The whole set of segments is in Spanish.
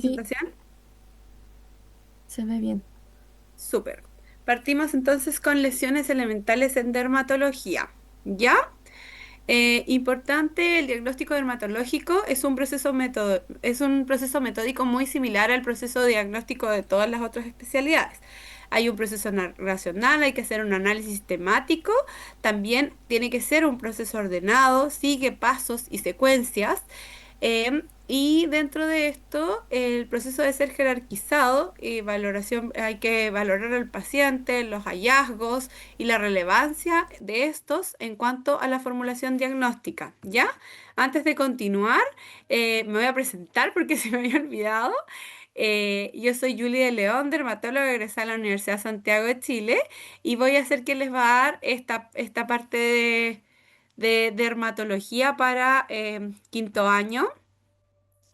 Sí, Presentación. se ve bien. Súper. Partimos entonces con lesiones elementales en dermatología. ¿Ya? Importante, el diagnóstico dermatológico es un proceso metódico muy similar al proceso diagnóstico de todas las otras especialidades. Hay un proceso racional, hay que hacer un análisis temático, también tiene que ser un proceso ordenado, sigue pasos y secuencias. Y dentro de esto, el proceso debe ser jerarquizado y valoración, hay que valorar al paciente, los hallazgos y la relevancia de estos en cuanto a la formulación diagnóstica. ¿Ya? Antes de continuar, me voy a presentar porque se me había olvidado. Yo soy Julie de León, dermatóloga egresada de la Universidad de Santiago de Chile, y voy a ser quien les va a dar esta parte de dermatología para quinto año.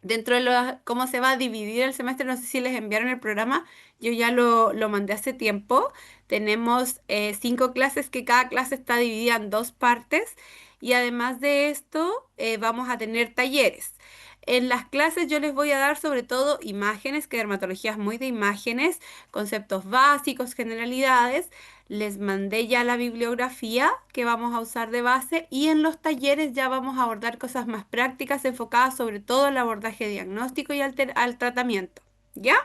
Dentro de cómo se va a dividir el semestre, no sé si les enviaron el programa, yo ya lo mandé hace tiempo. Tenemos 5 clases, que cada clase está dividida en 2 partes, y además de esto vamos a tener talleres. En las clases yo les voy a dar sobre todo imágenes, que dermatología es muy de imágenes, conceptos básicos, generalidades. Les mandé ya la bibliografía que vamos a usar de base, y en los talleres ya vamos a abordar cosas más prácticas enfocadas sobre todo al abordaje diagnóstico y al tratamiento. ¿Ya?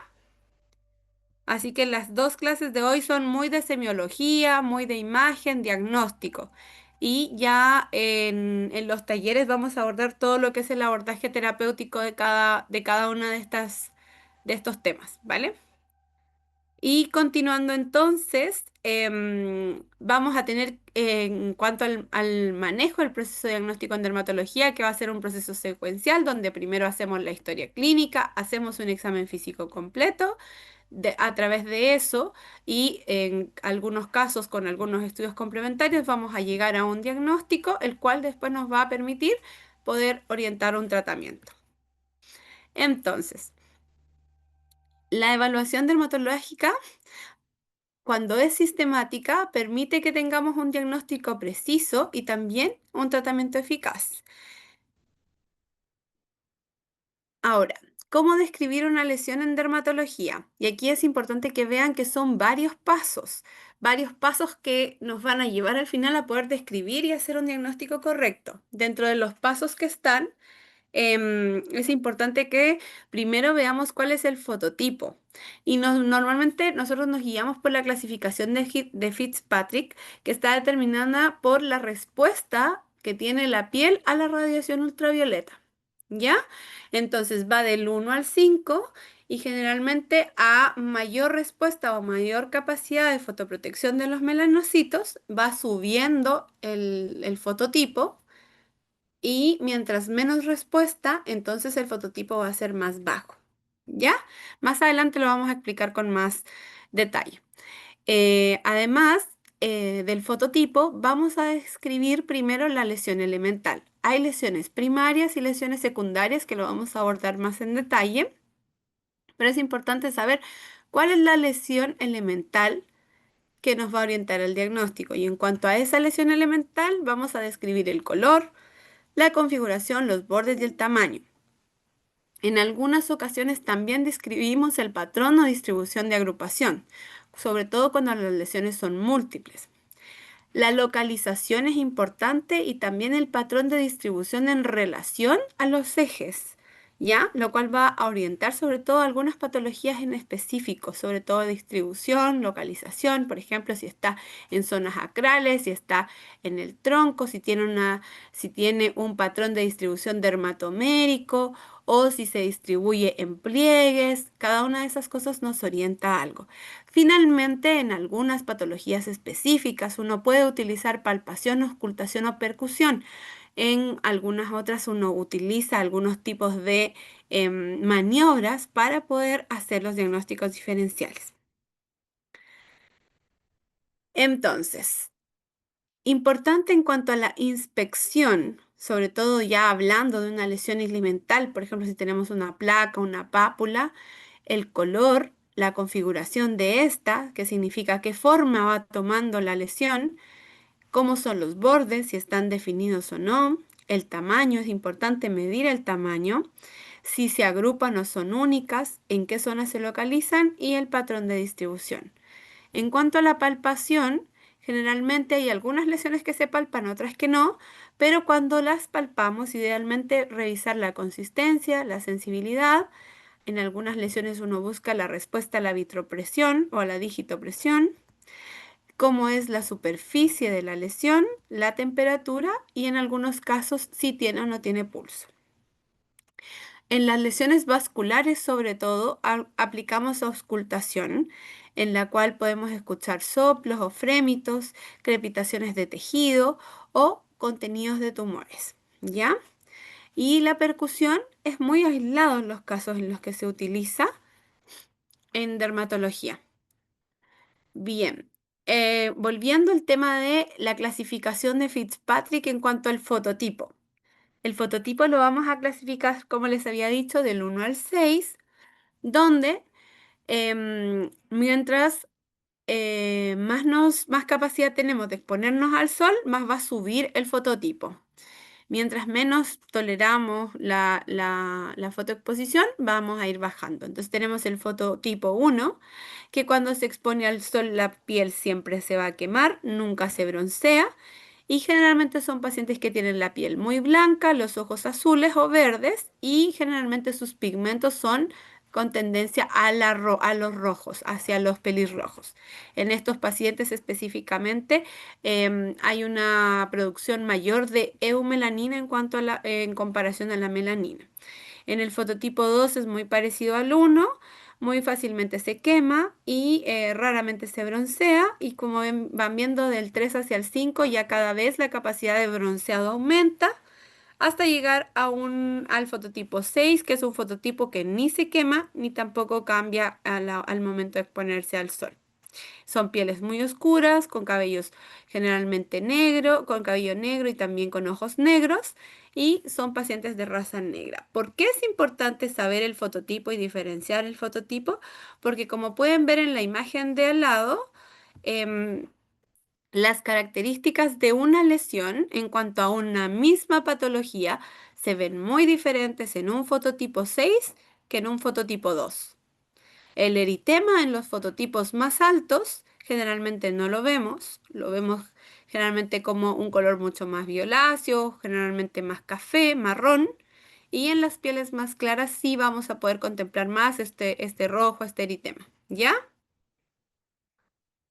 Así que las 2 clases de hoy son muy de semiología, muy de imagen, diagnóstico. Y ya en los talleres vamos a abordar todo lo que es el abordaje terapéutico de cada una de estos temas, ¿vale? Y continuando entonces, vamos a tener en cuanto al manejo del proceso diagnóstico en dermatología, que va a ser un proceso secuencial donde primero hacemos la historia clínica, hacemos un examen físico completo, a través de eso y en algunos casos con algunos estudios complementarios vamos a llegar a un diagnóstico, el cual después nos va a permitir poder orientar un tratamiento. Entonces, la evaluación dermatológica, cuando es sistemática, permite que tengamos un diagnóstico preciso y también un tratamiento eficaz. Ahora, ¿cómo describir una lesión en dermatología? Y aquí es importante que vean que son varios pasos que nos van a llevar al final a poder describir y hacer un diagnóstico correcto. Dentro de los pasos que están, es importante que primero veamos cuál es el fototipo. Y normalmente nosotros nos guiamos por la clasificación de Fitzpatrick, que está determinada por la respuesta que tiene la piel a la radiación ultravioleta. ¿Ya? Entonces va del 1 al 5, y generalmente a mayor respuesta o mayor capacidad de fotoprotección de los melanocitos va subiendo el fototipo, y mientras menos respuesta, entonces el fototipo va a ser más bajo. ¿Ya? Más adelante lo vamos a explicar con más detalle. Además del fototipo, vamos a describir primero la lesión elemental. Hay lesiones primarias y lesiones secundarias que lo vamos a abordar más en detalle, pero es importante saber cuál es la lesión elemental que nos va a orientar al diagnóstico. Y en cuanto a esa lesión elemental, vamos a describir el color, la configuración, los bordes y el tamaño. En algunas ocasiones también describimos el patrón o distribución de agrupación, sobre todo cuando las lesiones son múltiples. La localización es importante, y también el patrón de distribución en relación a los ejes, ¿ya? Lo cual va a orientar sobre todo algunas patologías en específico, sobre todo distribución, localización, por ejemplo, si está en zonas acrales, si está en el tronco, si tiene un patrón de distribución dermatomérico o si se distribuye en pliegues. Cada una de esas cosas nos orienta a algo. Finalmente, en algunas patologías específicas uno puede utilizar palpación, auscultación o percusión. En algunas otras uno utiliza algunos tipos de maniobras para poder hacer los diagnósticos diferenciales. Entonces, importante en cuanto a la inspección, sobre todo ya hablando de una lesión ilimental, por ejemplo, si tenemos una placa, una pápula, el color, la configuración de esta, que significa qué forma va tomando la lesión, cómo son los bordes, si están definidos o no, el tamaño, es importante medir el tamaño, si se agrupan o son únicas, en qué zonas se localizan y el patrón de distribución. En cuanto a la palpación, generalmente hay algunas lesiones que se palpan, otras que no, pero cuando las palpamos, idealmente revisar la consistencia, la sensibilidad. En algunas lesiones uno busca la respuesta a la vitropresión o a la digitopresión, cómo es la superficie de la lesión, la temperatura y en algunos casos si tiene o no tiene pulso. En las lesiones vasculares, sobre todo, aplicamos auscultación, en la cual podemos escuchar soplos o frémitos, crepitaciones de tejido o contenidos de tumores, ¿ya? Y la percusión es muy aislado en los casos en los que se utiliza en dermatología. Bien, volviendo al tema de la clasificación de Fitzpatrick en cuanto al fototipo. El fototipo lo vamos a clasificar, como les había dicho, del 1 al 6, donde mientras más capacidad tenemos de exponernos al sol, más va a subir el fototipo. Mientras menos toleramos la fotoexposición, vamos a ir bajando. Entonces tenemos el fototipo 1, que cuando se expone al sol la piel siempre se va a quemar, nunca se broncea. Y generalmente son pacientes que tienen la piel muy blanca, los ojos azules o verdes y generalmente sus pigmentos son con tendencia a los rojos, hacia los pelirrojos. En estos pacientes específicamente hay una producción mayor de eumelanina en comparación a la melanina. En el fototipo 2 es muy parecido al 1, muy fácilmente se quema y raramente se broncea. Y como van viendo del 3 hacia el 5, ya cada vez la capacidad de bronceado aumenta hasta llegar al fototipo 6, que es un fototipo que ni se quema ni tampoco cambia al momento de exponerse al sol. Son pieles muy oscuras, con cabellos generalmente negro, con cabello negro y también con ojos negros, y son pacientes de raza negra. ¿Por qué es importante saber el fototipo y diferenciar el fototipo? Porque como pueden ver en la imagen de al lado, em, las características de una lesión en cuanto a una misma patología se ven muy diferentes en un fototipo 6 que en un fototipo 2. El eritema en los fototipos más altos generalmente no lo vemos generalmente como un color mucho más violáceo, generalmente más café, marrón, y en las pieles más claras sí vamos a poder contemplar más este rojo, este eritema, ¿ya?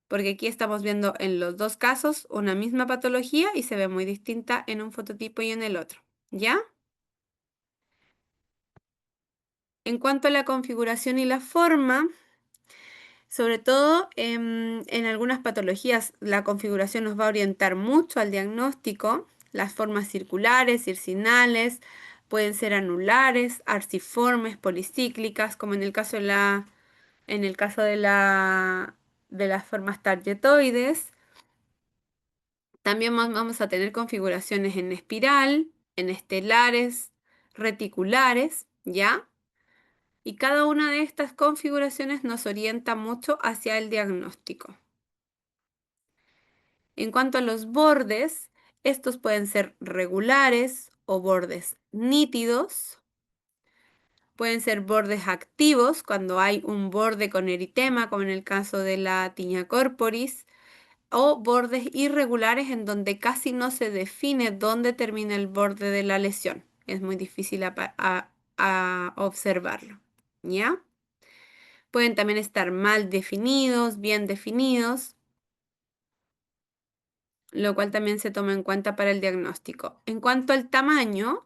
Porque aquí estamos viendo en los dos casos una misma patología y se ve muy distinta en un fototipo y en el otro, ¿ya? En cuanto a la configuración y la forma, sobre todo en algunas patologías, la configuración nos va a orientar mucho al diagnóstico. Las formas circulares, circinales, pueden ser anulares, arciformes, policíclicas, como en el caso de las formas targetoides. También vamos a tener configuraciones en espiral, en estelares, reticulares, ¿ya? Y cada una de estas configuraciones nos orienta mucho hacia el diagnóstico. En cuanto a los bordes, estos pueden ser regulares o bordes nítidos. Pueden ser bordes activos cuando hay un borde con eritema, como en el caso de la tiña corporis, o bordes irregulares en donde casi no se define dónde termina el borde de la lesión. Es muy difícil a observarlo, ¿ya? Pueden también estar mal definidos, bien definidos, lo cual también se toma en cuenta para el diagnóstico. En cuanto al tamaño,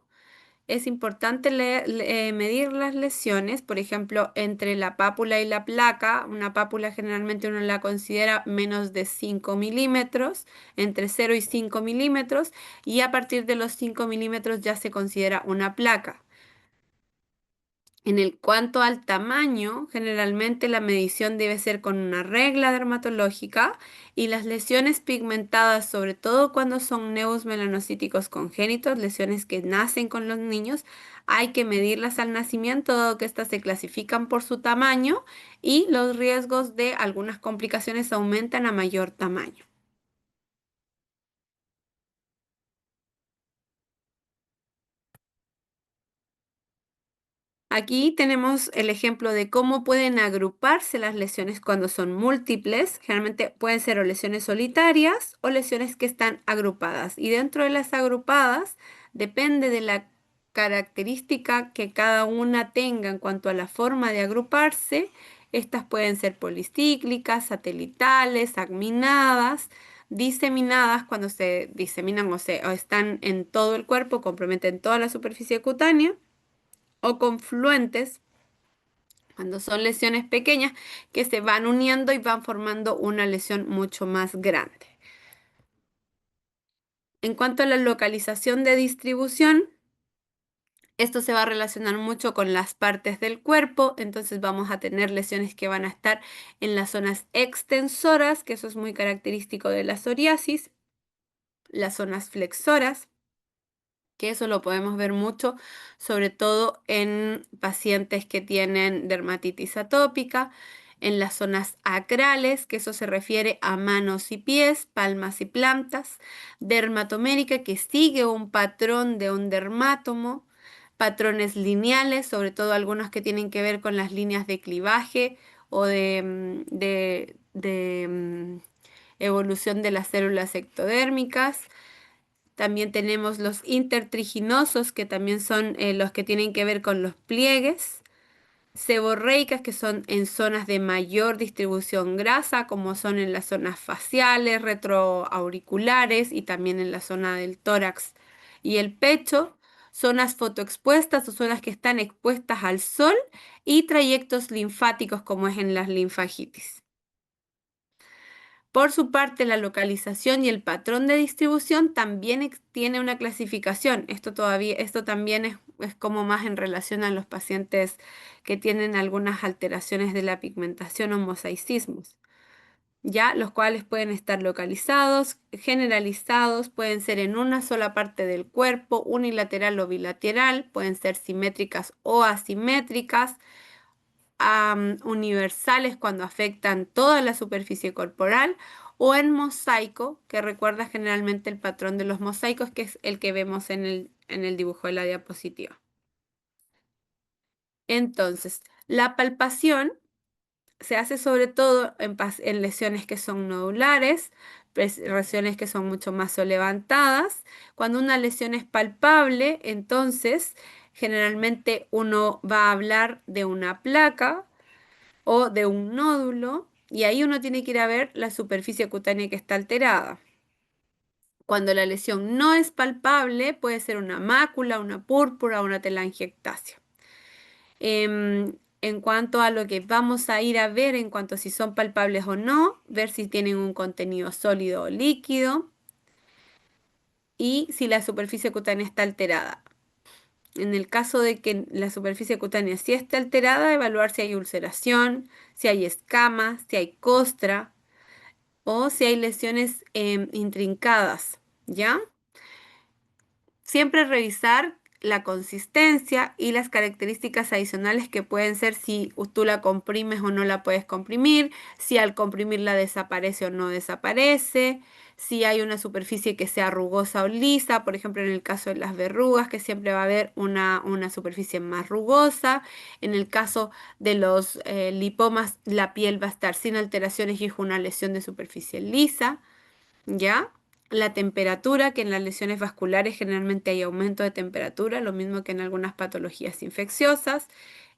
es importante medir las lesiones, por ejemplo, entre la pápula y la placa. Una pápula generalmente uno la considera menos de 5 milímetros, entre 0 y 5 milímetros, y a partir de los 5 milímetros ya se considera una placa. En el cuanto al tamaño, generalmente la medición debe ser con una regla dermatológica y las lesiones pigmentadas, sobre todo cuando son nevus melanocíticos congénitos, lesiones que nacen con los niños, hay que medirlas al nacimiento, dado que estas se clasifican por su tamaño y los riesgos de algunas complicaciones aumentan a mayor tamaño. Aquí tenemos el ejemplo de cómo pueden agruparse las lesiones cuando son múltiples. Generalmente pueden ser o lesiones solitarias o lesiones que están agrupadas. Y dentro de las agrupadas, depende de la característica que cada una tenga en cuanto a la forma de agruparse. Estas pueden ser policíclicas, satelitales, acminadas, diseminadas cuando se diseminan o están en todo el cuerpo, comprometen toda la superficie cutánea o confluentes, cuando son lesiones pequeñas que se van uniendo y van formando una lesión mucho más grande. En cuanto a la localización de distribución, esto se va a relacionar mucho con las partes del cuerpo, entonces vamos a tener lesiones que van a estar en las zonas extensoras, que eso es muy característico de la psoriasis, las zonas flexoras, que eso lo podemos ver mucho, sobre todo en pacientes que tienen dermatitis atópica, en las zonas acrales, que eso se refiere a manos y pies, palmas y plantas, dermatomérica, que sigue un patrón de un dermátomo, patrones lineales, sobre todo algunos que tienen que ver con las líneas de clivaje o de evolución de las células ectodérmicas. También tenemos los intertriginosos, que también son los que tienen que ver con los pliegues. Seborreicas, que son en zonas de mayor distribución grasa, como son en las zonas faciales, retroauriculares y también en la zona del tórax y el pecho. Zonas fotoexpuestas o zonas que están expuestas al sol y trayectos linfáticos, como es en las linfagitis. Por su parte, la localización y el patrón de distribución también tiene una clasificación. Esto también es como más en relación a los pacientes que tienen algunas alteraciones de la pigmentación o mosaicismos, ya los cuales pueden estar localizados, generalizados, pueden ser en una sola parte del cuerpo, unilateral o bilateral, pueden ser simétricas o asimétricas, universales cuando afectan toda la superficie corporal, o en mosaico, que recuerda generalmente el patrón de los mosaicos, que es el que vemos en el dibujo de la diapositiva. Entonces, la palpación se hace sobre todo en lesiones que son nodulares, lesiones que son mucho más o levantadas. Cuando una lesión es palpable, entonces generalmente uno va a hablar de una placa o de un nódulo, y ahí uno tiene que ir a ver la superficie cutánea que está alterada. Cuando la lesión no es palpable, puede ser una mácula, una púrpura, una telangiectasia. En cuanto a lo que vamos a ir a ver en cuanto a si son palpables o no, ver si tienen un contenido sólido o líquido y si la superficie cutánea está alterada. En el caso de que la superficie cutánea sí esté alterada, evaluar si hay ulceración, si hay escamas, si hay costra o si hay lesiones intrincadas, ¿ya? Siempre revisar la consistencia y las características adicionales que pueden ser si tú la comprimes o no la puedes comprimir, si al comprimirla desaparece o no desaparece, si hay una superficie que sea rugosa o lisa, por ejemplo en el caso de las verrugas, que siempre va a haber una superficie más rugosa. En el caso de los lipomas, la piel va a estar sin alteraciones y es una lesión de superficie lisa. ¿Ya? La temperatura, que en las lesiones vasculares generalmente hay aumento de temperatura, lo mismo que en algunas patologías infecciosas,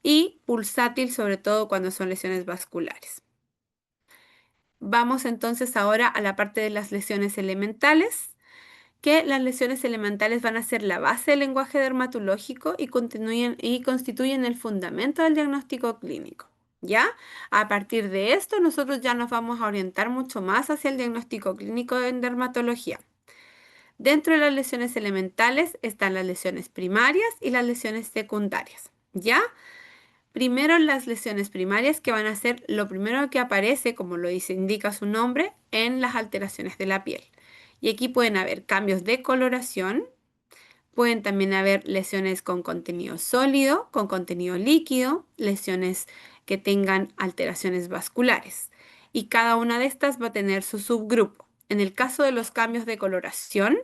y pulsátil, sobre todo cuando son lesiones vasculares. Vamos entonces ahora a la parte de las lesiones elementales, que las lesiones elementales van a ser la base del lenguaje dermatológico y constituyen el fundamento del diagnóstico clínico. ¿Ya? A partir de esto, nosotros ya nos vamos a orientar mucho más hacia el diagnóstico clínico en dermatología. Dentro de las lesiones elementales están las lesiones primarias y las lesiones secundarias. ¿Ya? Primero las lesiones primarias, que van a ser lo primero que aparece, como lo dice, indica su nombre, en las alteraciones de la piel. Y aquí pueden haber cambios de coloración, pueden también haber lesiones con contenido sólido, con contenido líquido, lesiones que tengan alteraciones vasculares. Y cada una de estas va a tener su subgrupo. En el caso de los cambios de coloración,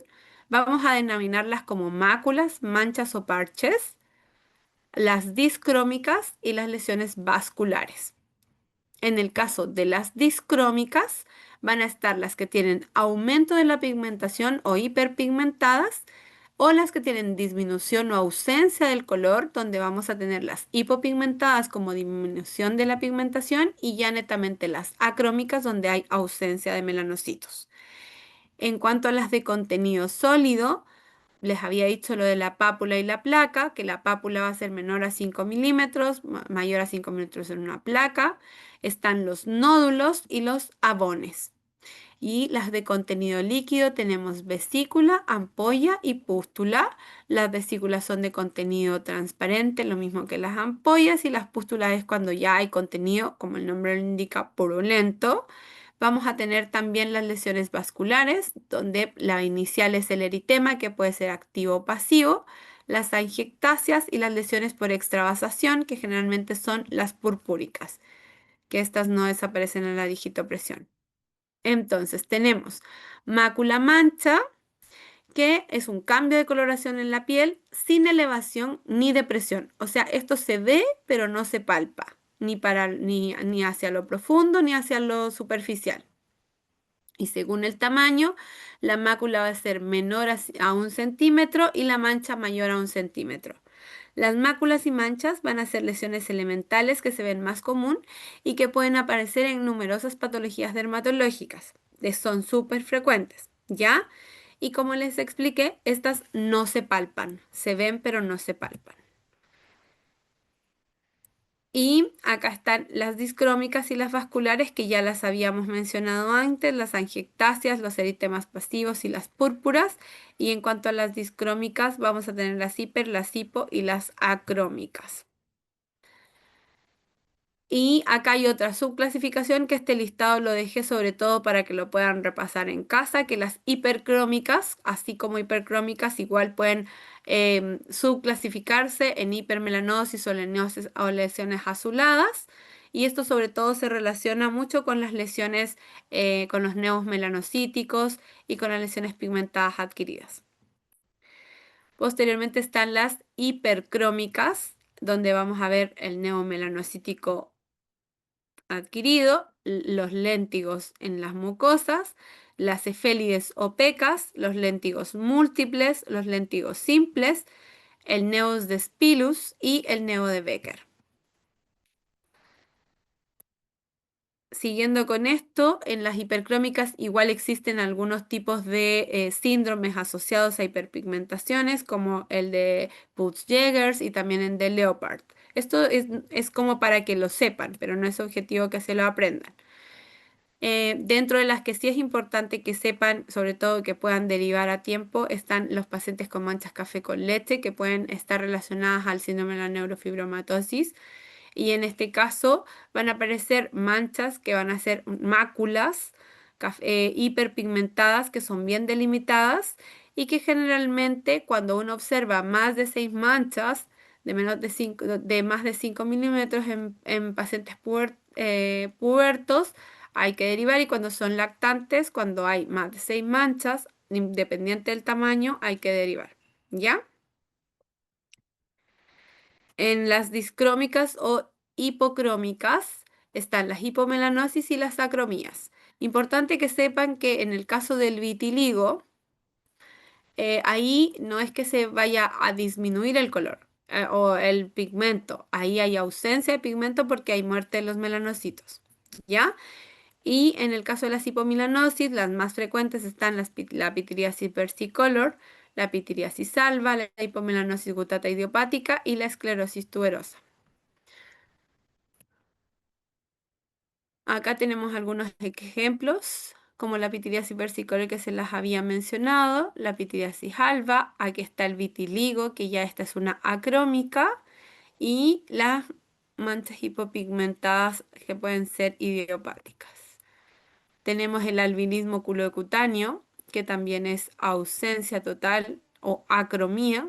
vamos a denominarlas como máculas, manchas o parches. las discrómicas y las lesiones vasculares. En el caso de las discrómicas, van a estar las que tienen aumento de la pigmentación o hiperpigmentadas, o las que tienen disminución o ausencia del color, donde vamos a tener las hipopigmentadas como disminución de la pigmentación y ya netamente las acrómicas, donde hay ausencia de melanocitos. En cuanto a las de contenido sólido, les había dicho lo de la pápula y la placa, que la pápula va a ser menor a 5 milímetros, mayor a 5 milímetros en una placa. Están los nódulos y los abones. Y las de contenido líquido tenemos vesícula, ampolla y pústula. Las vesículas son de contenido transparente, lo mismo que las ampollas, y las pústulas es cuando ya hay contenido, como el nombre lo indica, purulento. Vamos a tener también las lesiones vasculares, donde la inicial es el eritema, que puede ser activo o pasivo, las angiectasias y las lesiones por extravasación, que generalmente son las purpúricas, que estas no desaparecen en la digitopresión. Entonces tenemos mácula mancha, que es un cambio de coloración en la piel sin elevación ni depresión. O sea, esto se ve, pero no se palpa, ni hacia lo profundo ni hacia lo superficial. Y según el tamaño, la mácula va a ser menor a 1 centímetro y la mancha mayor a 1 centímetro. Las máculas y manchas van a ser lesiones elementales que se ven más común y que pueden aparecer en numerosas patologías dermatológicas. Son súper frecuentes, ¿ya? Y como les expliqué, estas no se palpan, se ven pero no se palpan. Y acá están las discrómicas y las vasculares, que ya las habíamos mencionado antes, las angiectasias, los eritemas pasivos y las púrpuras. Y en cuanto a las discrómicas, vamos a tener las hiper, las hipo y las acrómicas. Y acá hay otra subclasificación, que este listado lo dejé sobre todo para que lo puedan repasar en casa, que las hipercrómicas, así como hipercrómicas, igual pueden subclasificarse en hipermelanosis o lesiones azuladas. Y esto sobre todo se relaciona mucho con las lesiones, con los neos melanocíticos y con las lesiones pigmentadas adquiridas. Posteriormente están las hipercrómicas, donde vamos a ver el neomelanocítico adquirido, los léntigos en las mucosas, las cefélides opacas, los léntigos múltiples, los léntigos simples, el neos de Spilus y el neo de Becker. Siguiendo con esto, en las hipercrómicas igual existen algunos tipos de síndromes asociados a hiperpigmentaciones, como el de Peutz-Jeghers y también el de Leopard. Esto es como para que lo sepan, pero no es objetivo que se lo aprendan. Dentro de las que sí es importante que sepan, sobre todo que puedan derivar a tiempo, están los pacientes con manchas café con leche, que pueden estar relacionadas al síndrome de la neurofibromatosis. Y en este caso van a aparecer manchas que van a ser máculas hiperpigmentadas, que son bien delimitadas y que generalmente, cuando uno observa más de 6 manchas de más de 5 milímetros en pacientes pubertos, hay que derivar. Y cuando son lactantes, cuando hay más de 6 manchas, independiente del tamaño, hay que derivar. ¿Ya? En las discrómicas o hipocrómicas están las hipomelanosis y las acromías. Importante que sepan que en el caso del vitiligo, ahí no es que se vaya a disminuir el color o el pigmento. Ahí hay ausencia de pigmento porque hay muerte de los melanocitos. ¿Ya? Y en el caso de las hipomelanosis, las más frecuentes están la pitiriasis versicolor, la pitiriasis alba, la hipomelanosis gutata idiopática y la esclerosis tuberosa. Acá tenemos algunos ejemplos, como la pitiriasis versicolor, que se las había mencionado, la pitiriasis alba, aquí está el vitiligo, que ya esta es una acrómica, y las manchas hipopigmentadas, que pueden ser idiopáticas. Tenemos el albinismo culocutáneo, que también es ausencia total o acromía,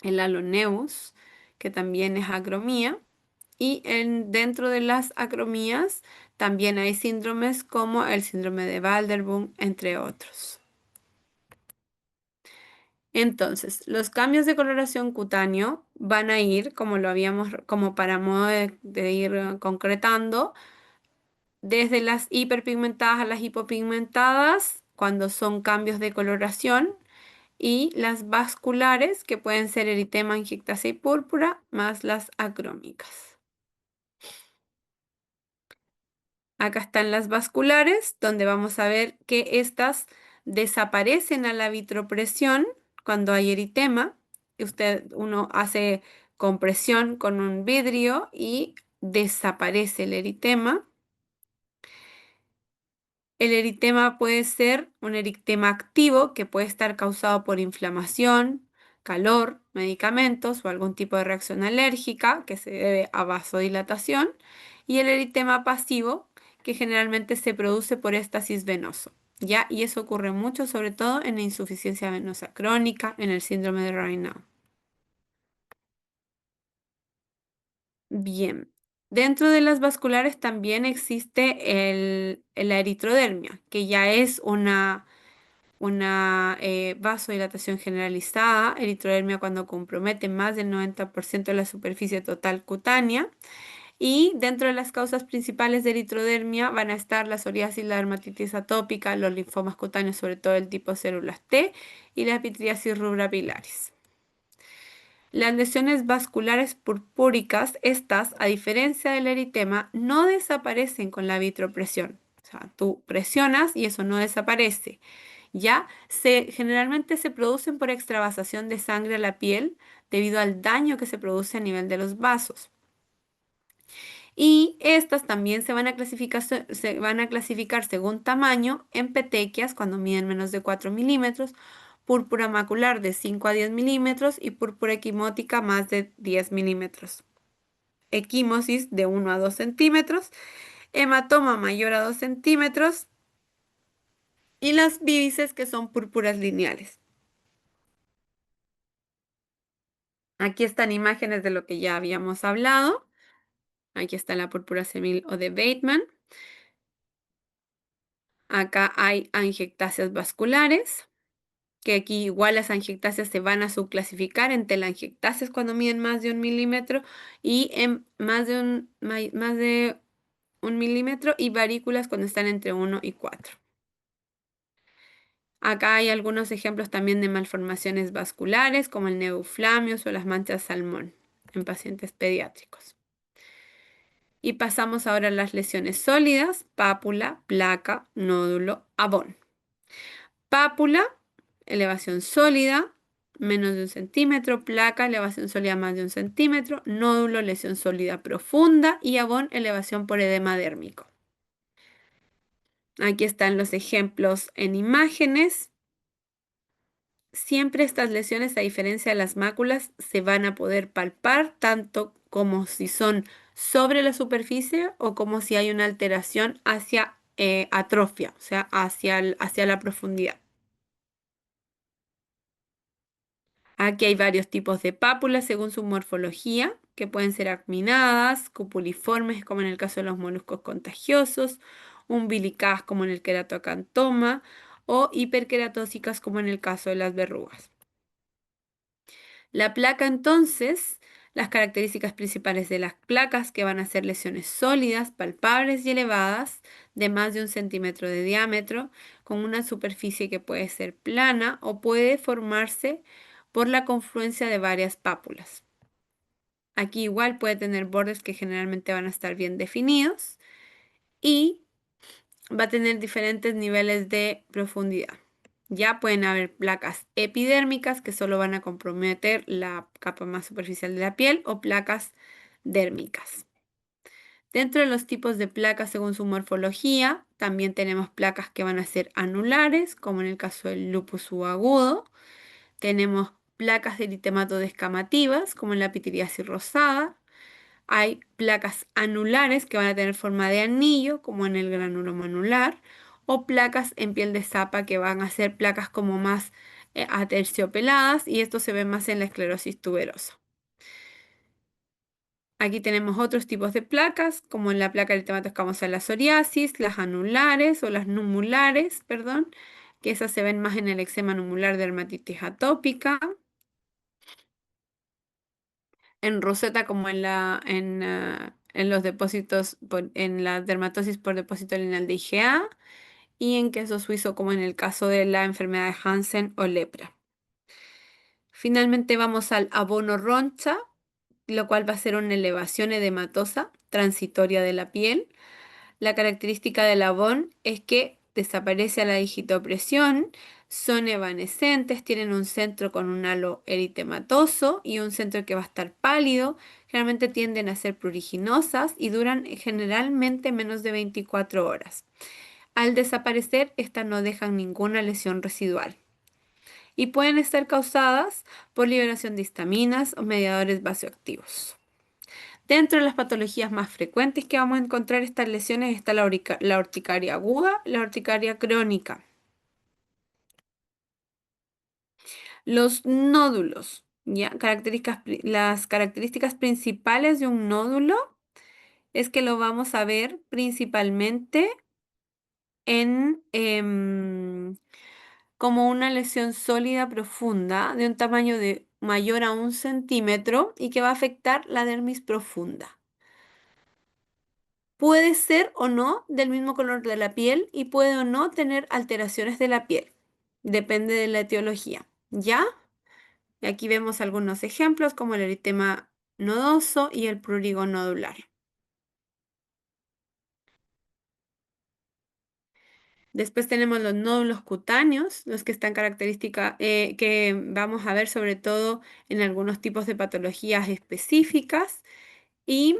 el aloneus, que también es acromía. Y dentro de las acromías también hay síndromes como el síndrome de Van der Boom, entre otros. Entonces, los cambios de coloración cutáneo van a ir, como lo habíamos, como para modo de ir concretando, desde las hiperpigmentadas a las hipopigmentadas, cuando son cambios de coloración, y las vasculares, que pueden ser eritema, angiectasia y púrpura, más las acrómicas. Acá están las vasculares, donde vamos a ver que estas desaparecen a la vitropresión cuando hay eritema. Uno hace compresión con un vidrio y desaparece el eritema. El eritema puede ser un eritema activo que puede estar causado por inflamación, calor, medicamentos o algún tipo de reacción alérgica que se debe a vasodilatación. Y el eritema pasivo que generalmente se produce por éstasis venoso. ¿Ya? Y eso ocurre mucho, sobre todo en la insuficiencia venosa crónica, en el síndrome de Raynaud. Bien. Dentro de las vasculares también existe la eritrodermia, que ya es una vasodilatación generalizada, eritrodermia cuando compromete más del 90% de la superficie total cutánea. Y dentro de las causas principales de eritrodermia van a estar la psoriasis, la dermatitis atópica, los linfomas cutáneos, sobre todo el tipo células T, y la pitriasis rubra pilaris. Las lesiones vasculares purpúricas, estas, a diferencia del eritema, no desaparecen con la vitropresión. O sea, tú presionas y eso no desaparece. Ya generalmente se producen por extravasación de sangre a la piel debido al daño que se produce a nivel de los vasos. Y estas también se van a clasificar según tamaño en petequias cuando miden menos de 4 milímetros, púrpura macular de 5 a 10 milímetros y púrpura equimótica más de 10 milímetros. Equimosis de 1 a 2 centímetros, hematoma mayor a 2 centímetros y las víbices que son púrpuras lineales. Aquí están imágenes de lo que ya habíamos hablado. Aquí está la púrpura senil o de Bateman. Acá hay angiectasias vasculares, que aquí igual las angiectasias se van a subclasificar en telangiectasias cuando miden más de 1 milímetro y en más de 1 milímetro y varículas cuando están entre 1 y 4. Acá hay algunos ejemplos también de malformaciones vasculares como el neuflamios o las manchas salmón en pacientes pediátricos. Y pasamos ahora a las lesiones sólidas, pápula, placa, nódulo, abón. Pápula, elevación sólida, menos de 1 centímetro, placa, elevación sólida más de 1 centímetro, nódulo, lesión sólida profunda y abón, elevación por edema dérmico. Aquí están los ejemplos en imágenes. Siempre estas lesiones, a diferencia de las máculas, se van a poder palpar tanto como si son sobre la superficie o como si hay una alteración hacia atrofia, o sea, hacia la profundidad. Aquí hay varios tipos de pápulas según su morfología, que pueden ser acuminadas, cupuliformes como en el caso de los moluscos contagiosos, umbilicadas como en el queratoacantoma o hiperqueratóxicas como en el caso de las verrugas. La placa entonces, las características principales de las placas que van a ser lesiones sólidas, palpables y elevadas de más de 1 centímetro de diámetro, con una superficie que puede ser plana o puede formarse por la confluencia de varias pápulas. Aquí igual puede tener bordes que generalmente van a estar bien definidos y va a tener diferentes niveles de profundidad. Ya pueden haber placas epidérmicas que solo van a comprometer la capa más superficial de la piel o placas dérmicas. Dentro de los tipos de placas según su morfología, también tenemos placas que van a ser anulares, como en el caso del lupus subagudo. Tenemos placas de eritemato descamativas, como en la pitiriasis rosada. Hay placas anulares que van a tener forma de anillo, como en el granuloma anular, o placas en piel de sapa que van a ser placas como más aterciopeladas, y esto se ve más en la esclerosis tuberosa. Aquí tenemos otros tipos de placas, como en la placa eritematosa escamosa de la psoriasis, las anulares o las numulares, perdón, que esas se ven más en el eczema numular, dermatitis atópica, en roseta como en los depósitos, en la dermatosis por depósito lineal de IgA, y en queso suizo como en el caso de la enfermedad de Hansen o lepra. Finalmente vamos al abono roncha, lo cual va a ser una elevación edematosa transitoria de la piel. La característica del Avon es que desaparece a la digitopresión, son evanescentes, tienen un centro con un halo eritematoso y un centro que va a estar pálido. Generalmente tienden a ser pruriginosas y duran generalmente menos de 24 horas. Al desaparecer, estas no dejan ninguna lesión residual y pueden estar causadas por liberación de histaminas o mediadores vasoactivos. Dentro de las patologías más frecuentes que vamos a encontrar estas lesiones está la urticaria aguda, la urticaria crónica. Los nódulos, ¿ya? Las características principales de un nódulo es que lo vamos a ver principalmente como una lesión sólida profunda de un tamaño de mayor a 1 centímetro y que va a afectar la dermis profunda. Puede ser o no del mismo color de la piel y puede o no tener alteraciones de la piel. Depende de la etiología. ¿Ya? Y aquí vemos algunos ejemplos como el eritema nodoso y el prurigo nodular. Después tenemos los nódulos cutáneos, los que están que vamos a ver sobre todo en algunos tipos de patologías específicas. Y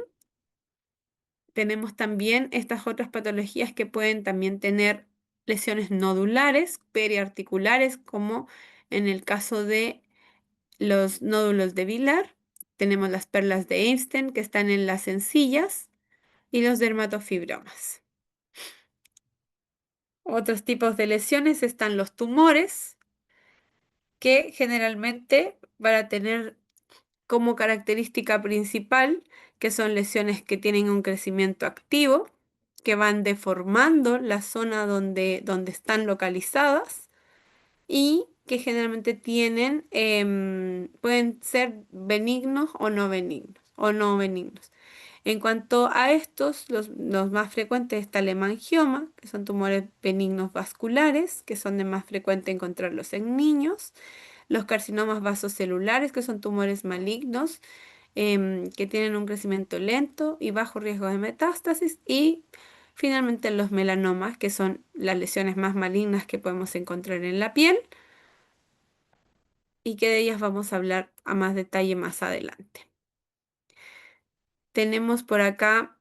tenemos también estas otras patologías que pueden también tener lesiones nodulares, periarticulares, como en el caso de los nódulos de Villar. Tenemos las perlas de Einstein que están en las encías y los dermatofibromas. Otros tipos de lesiones están los tumores, que generalmente van a tener como característica principal que son lesiones que tienen un crecimiento activo, que van deformando la zona donde están localizadas y que generalmente pueden ser benignos o no benignos, En cuanto a estos, los más frecuentes está el hemangioma, que son tumores benignos vasculares, que son de más frecuente encontrarlos en niños. Los carcinomas vasocelulares, que son tumores malignos, que tienen un crecimiento lento y bajo riesgo de metástasis. Y finalmente los melanomas, que son las lesiones más malignas que podemos encontrar en la piel y que de ellas vamos a hablar a más detalle más adelante. Tenemos por acá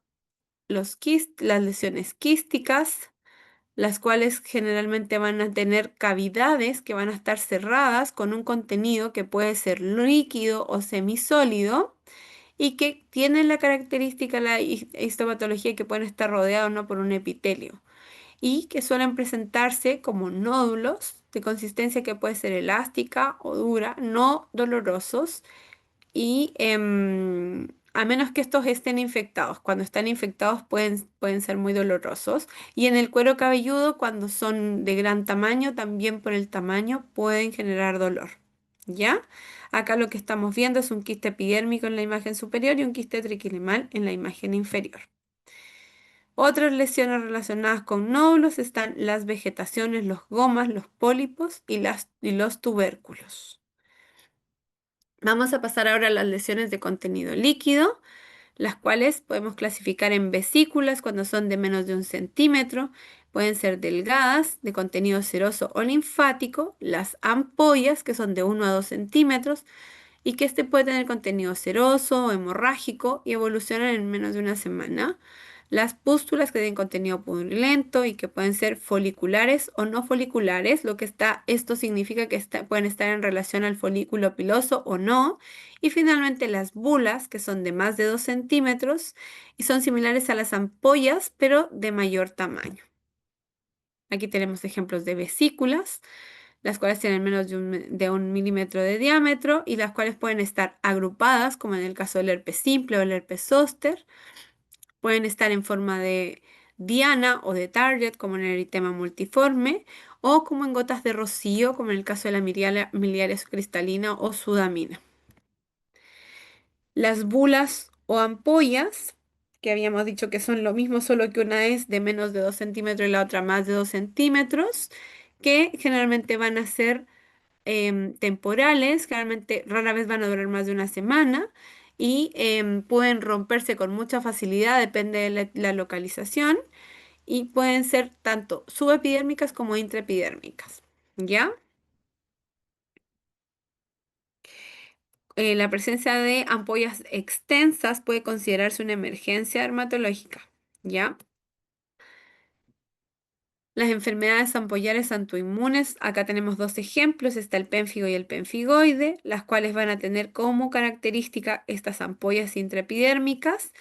las lesiones quísticas, las cuales generalmente van a tener cavidades que van a estar cerradas con un contenido que puede ser líquido o semisólido y que tienen la característica, la histopatología, que pueden estar rodeados, ¿no?, por un epitelio y que suelen presentarse como nódulos de consistencia que puede ser elástica o dura, no dolorosos y a menos que estos estén infectados. Cuando están infectados pueden ser muy dolorosos. Y en el cuero cabelludo, cuando son de gran tamaño, también por el tamaño pueden generar dolor. ¿Ya? Acá lo que estamos viendo es un quiste epidérmico en la imagen superior y un quiste triquilemal en la imagen inferior. Otras lesiones relacionadas con nódulos están las vegetaciones, los gomas, los pólipos y los tubérculos. Vamos a pasar ahora a las lesiones de contenido líquido, las cuales podemos clasificar en vesículas cuando son de menos de 1 centímetro, pueden ser delgadas, de contenido seroso o linfático, las ampollas, que son de 1 a 2 centímetros, y que este puede tener contenido seroso o hemorrágico y evolucionan en menos de una semana. Las pústulas que tienen contenido purulento y que pueden ser foliculares o no foliculares, esto significa que pueden estar en relación al folículo piloso o no. Y finalmente las bulas, que son de más de 2 centímetros y son similares a las ampollas, pero de mayor tamaño. Aquí tenemos ejemplos de vesículas, las cuales tienen menos de un milímetro de diámetro y las cuales pueden estar agrupadas, como en el caso del herpes simple o el herpes zóster. Pueden estar en forma de diana o de target, como en el eritema multiforme, o como en gotas de rocío, como en el caso de la miliares cristalina o sudamina. Las bulas o ampollas, que habíamos dicho que son lo mismo, solo que una es de menos de 2 centímetros y la otra más de 2 centímetros, que generalmente van a ser temporales, generalmente rara vez van a durar más de una semana y pueden romperse con mucha facilidad, depende de la localización, y pueden ser tanto subepidérmicas como intraepidérmicas. ¿Ya? La presencia de ampollas extensas puede considerarse una emergencia dermatológica. ¿Ya? Las enfermedades ampollares autoinmunes, acá tenemos dos ejemplos, está el pénfigo y el penfigoide, las cuales van a tener como característica estas ampollas intraepidérmicas,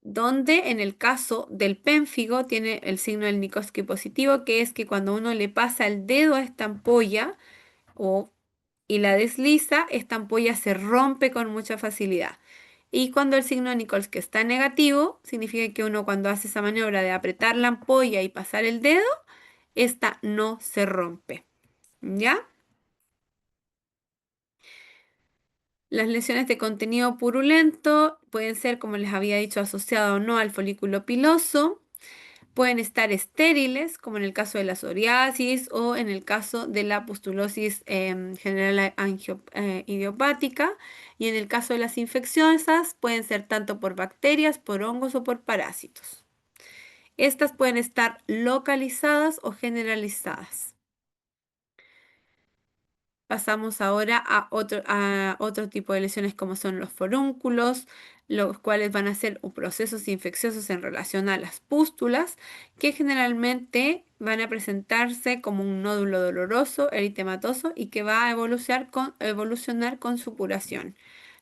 donde en el caso del pénfigo tiene el signo del Nikodski positivo, que es que cuando uno le pasa el dedo a esta ampolla o, y la desliza, esta ampolla se rompe con mucha facilidad. Y cuando el signo de Nikolsky está negativo, significa que uno cuando hace esa maniobra de apretar la ampolla y pasar el dedo, esta no se rompe. ¿Ya? Las lesiones de contenido purulento pueden ser, como les había dicho, asociadas o no al folículo piloso. Pueden estar estériles, como en el caso de la psoriasis o en el caso de la pustulosis general idiopática. Y en el caso de las infecciosas, pueden ser tanto por bacterias, por hongos o por parásitos. Estas pueden estar localizadas o generalizadas. Pasamos ahora a otro tipo de lesiones como son los forúnculos, los cuales van a ser procesos infecciosos en relación a las pústulas, que generalmente van a presentarse como un nódulo doloroso, eritematoso y que va a evolucionar con supuración.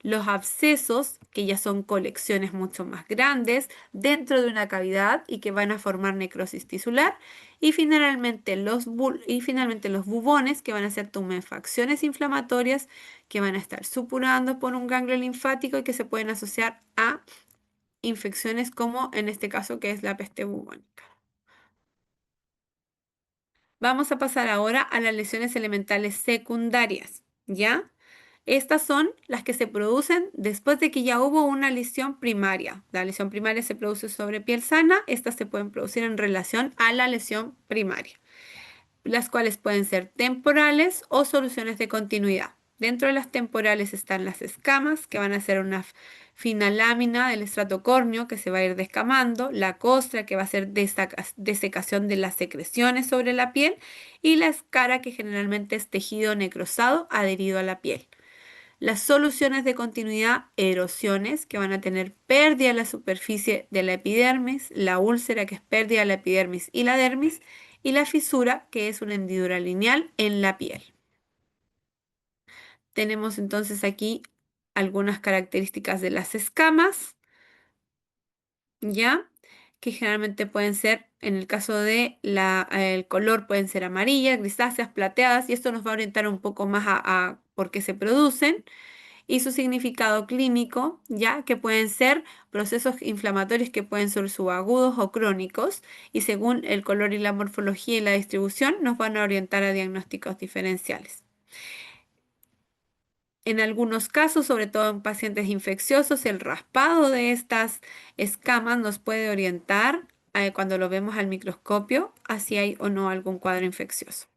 Los abscesos, que ya son colecciones mucho más grandes dentro de una cavidad y que van a formar necrosis tisular. Y finalmente los bubones, que van a ser tumefacciones inflamatorias que van a estar supurando por un ganglio linfático y que se pueden asociar a infecciones como en este caso que es la peste bubónica. Vamos a pasar ahora a las lesiones elementales secundarias, ¿ya? Estas son las que se producen después de que ya hubo una lesión primaria. La lesión primaria se produce sobre piel sana, estas se pueden producir en relación a la lesión primaria, las cuales pueden ser temporales o soluciones de continuidad. Dentro de las temporales están las escamas, que van a ser una fina lámina del estrato córneo que se va a ir descamando, la costra, que va a ser desecación de las secreciones sobre la piel, y la escara, que generalmente es tejido necrosado adherido a la piel. Las soluciones de continuidad, erosiones, que van a tener pérdida de la superficie de la epidermis, la úlcera, que es pérdida de la epidermis y la dermis, y la fisura, que es una hendidura lineal en la piel. Tenemos entonces aquí algunas características de las escamas, ¿ya? Que generalmente pueden ser, en el caso de el color, pueden ser amarillas, grisáceas, plateadas, y esto nos va a orientar un poco más a por qué se producen. Y su significado clínico, ya que pueden ser procesos inflamatorios que pueden ser subagudos o crónicos, y según el color y la morfología y la distribución nos van a orientar a diagnósticos diferenciales. En algunos casos, sobre todo en pacientes infecciosos, el raspado de estas escamas nos puede orientar, cuando lo vemos al microscopio, a si hay o no algún cuadro infeccioso.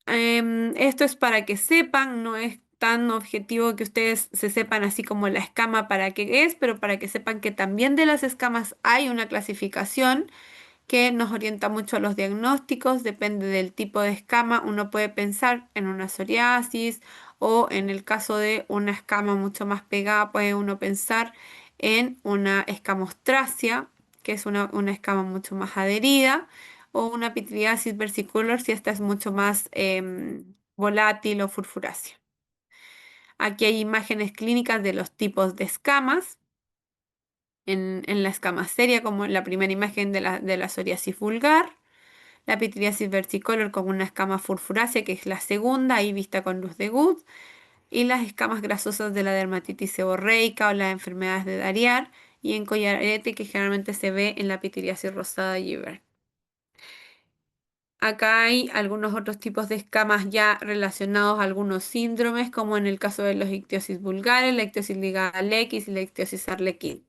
Esto es para que sepan, no es tan objetivo que ustedes se sepan así como la escama para qué es, pero para que sepan que también de las escamas hay una clasificación que nos orienta mucho a los diagnósticos, depende del tipo de escama, uno puede pensar en una psoriasis o en el caso de una escama mucho más pegada, puede uno pensar en una escamostracia, que es una escama mucho más adherida, o una pityriasis versicolor si esta es mucho más volátil o furfurácea. Aquí hay imágenes clínicas de los tipos de escamas. En la escama seria, como en la primera imagen de la psoriasis vulgar, la pityriasis versicolor con una escama furfurácea, que es la segunda, ahí vista con luz de Wood, y las escamas grasosas de la dermatitis seborreica o las enfermedades de Dariar, y en collarete, que generalmente se ve en la pityriasis rosada Gibber. Acá hay algunos otros tipos de escamas ya relacionados a algunos síndromes, como en el caso de los ictiosis vulgares, la ictiosis ligada al X y la ictiosis arlequín.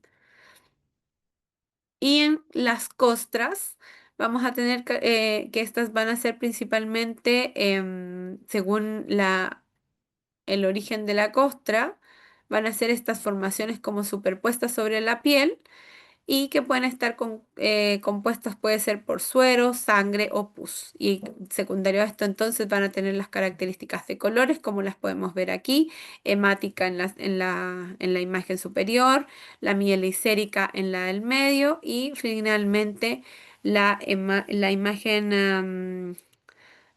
Y en las costras vamos a tener que estas van a ser principalmente, según el origen de la costra, van a ser estas formaciones como superpuestas sobre la piel y que pueden estar compuestas, puede ser por suero, sangre o pus. Y secundario a esto, entonces van a tener las características de colores, como las podemos ver aquí, hemática en la imagen superior, la mielicérica en la del medio y finalmente la imagen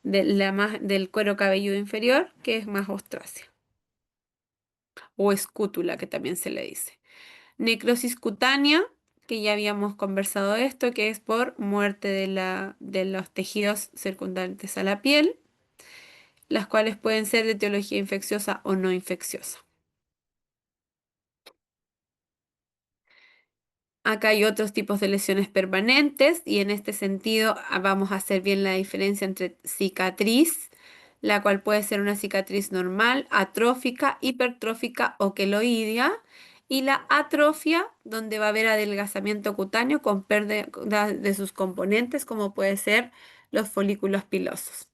del cuero cabelludo inferior, que es más ostrácea, o escútula, que también se le dice. Necrosis cutánea, que ya habíamos conversado de esto, que es por muerte de los tejidos circundantes a la piel, las cuales pueden ser de etiología infecciosa o no infecciosa. Acá hay otros tipos de lesiones permanentes y en este sentido vamos a hacer bien la diferencia entre cicatriz, la cual puede ser una cicatriz normal, atrófica, hipertrófica o queloidea, y la atrofia, donde va a haber adelgazamiento cutáneo con pérdida de sus componentes, como puede ser los folículos pilosos.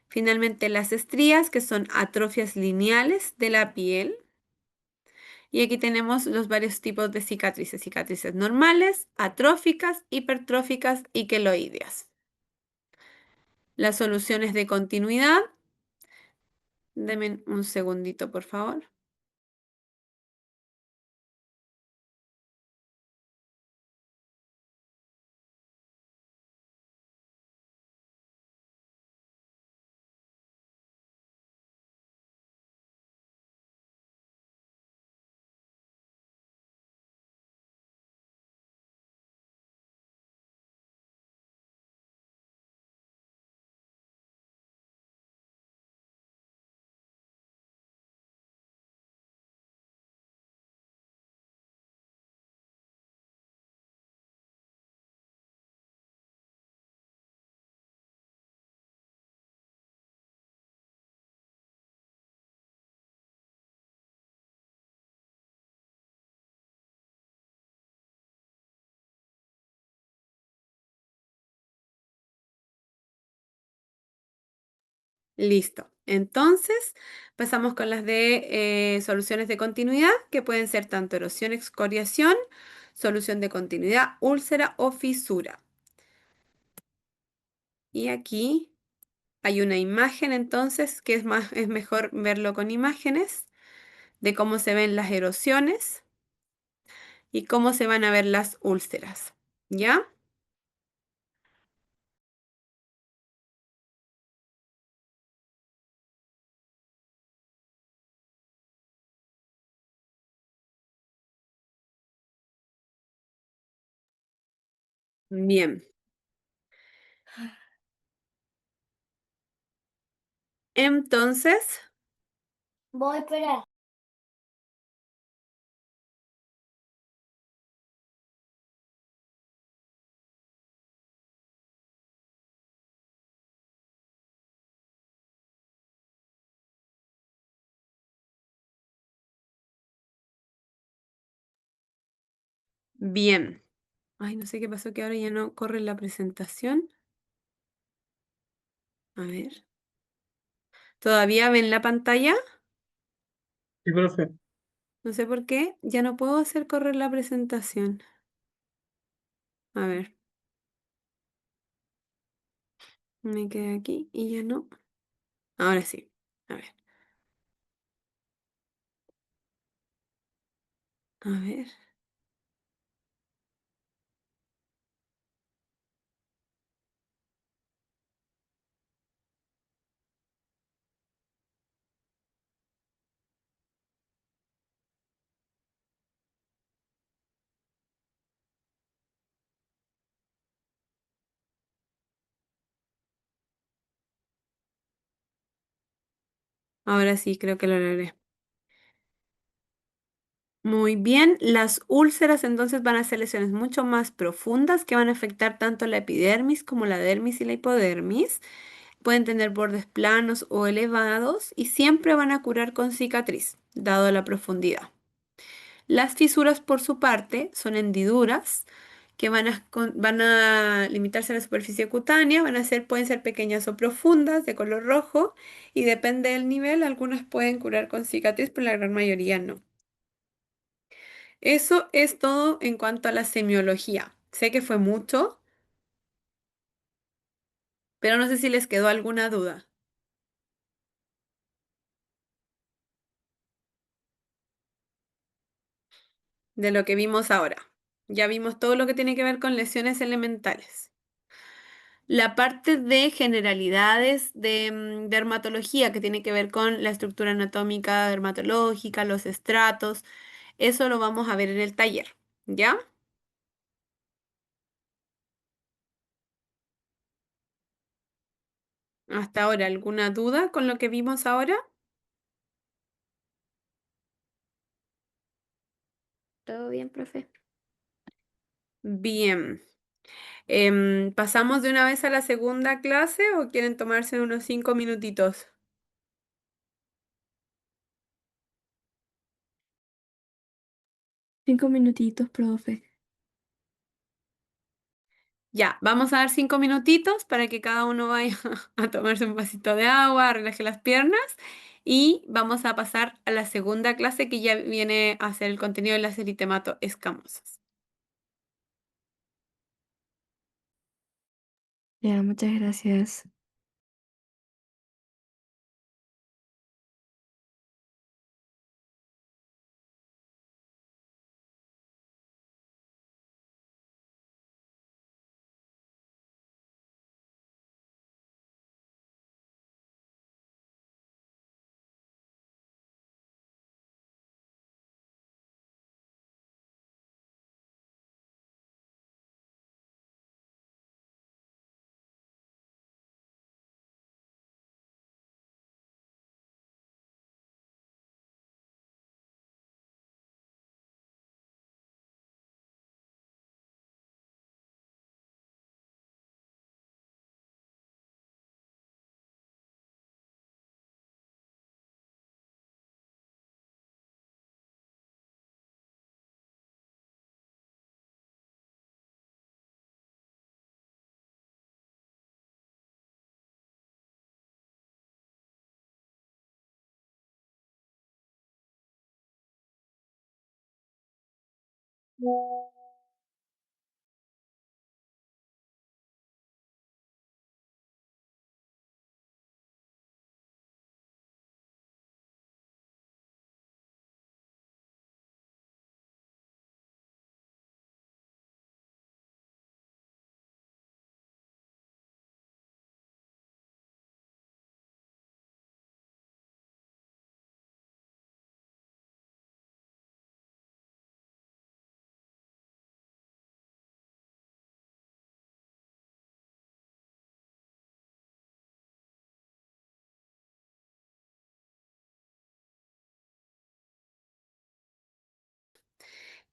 Finalmente, las estrías, que son atrofias lineales de la piel. Y aquí tenemos los varios tipos de cicatrices, cicatrices normales, atróficas, hipertróficas y queloideas. Las soluciones de continuidad, denme un segundito, por favor. Listo. Entonces, pasamos con las de soluciones de continuidad, que pueden ser tanto erosión, excoriación, solución de continuidad, úlcera o fisura. Y aquí hay una imagen, entonces, que es mejor verlo con imágenes de cómo se ven las erosiones y cómo se van a ver las úlceras. ¿Ya? Bien. Entonces, Voy a esperar. bien. Ay, no sé qué pasó que ahora ya no corre la presentación. A ver. ¿Todavía ven la pantalla? Sí, profe. No sé por qué. Ya no puedo hacer correr la presentación. A ver. Me quedé aquí y ya no. Ahora sí. A ver. A ver. Ahora sí, creo que lo logré. Muy bien, las úlceras entonces van a ser lesiones mucho más profundas que van a afectar tanto la epidermis como la dermis y la hipodermis. Pueden tener bordes planos o elevados y siempre van a curar con cicatriz, dado la profundidad. Las fisuras, por su parte, son hendiduras que van a limitarse a la superficie cutánea, pueden ser pequeñas o profundas, de color rojo, y depende del nivel, algunas pueden curar con cicatriz, pero la gran mayoría no. Eso es todo en cuanto a la semiología. Sé que fue mucho, pero no sé si les quedó alguna duda de lo que vimos ahora. Ya vimos todo lo que tiene que ver con lesiones elementales. La parte de generalidades de dermatología, que tiene que ver con la estructura anatómica dermatológica, los estratos, eso lo vamos a ver en el taller, ¿ya? Hasta ahora, ¿alguna duda con lo que vimos ahora? ¿Todo bien, profe? Bien. ¿Pasamos de una vez a la segunda clase o quieren tomarse unos 5 minutitos? 5 minutitos, profe. Ya, vamos a dar 5 minutitos para que cada uno vaya a tomarse un vasito de agua, relaje las piernas y vamos a pasar a la segunda clase que ya viene a ser el contenido de las eritemato escamosas. Ya, muchas gracias.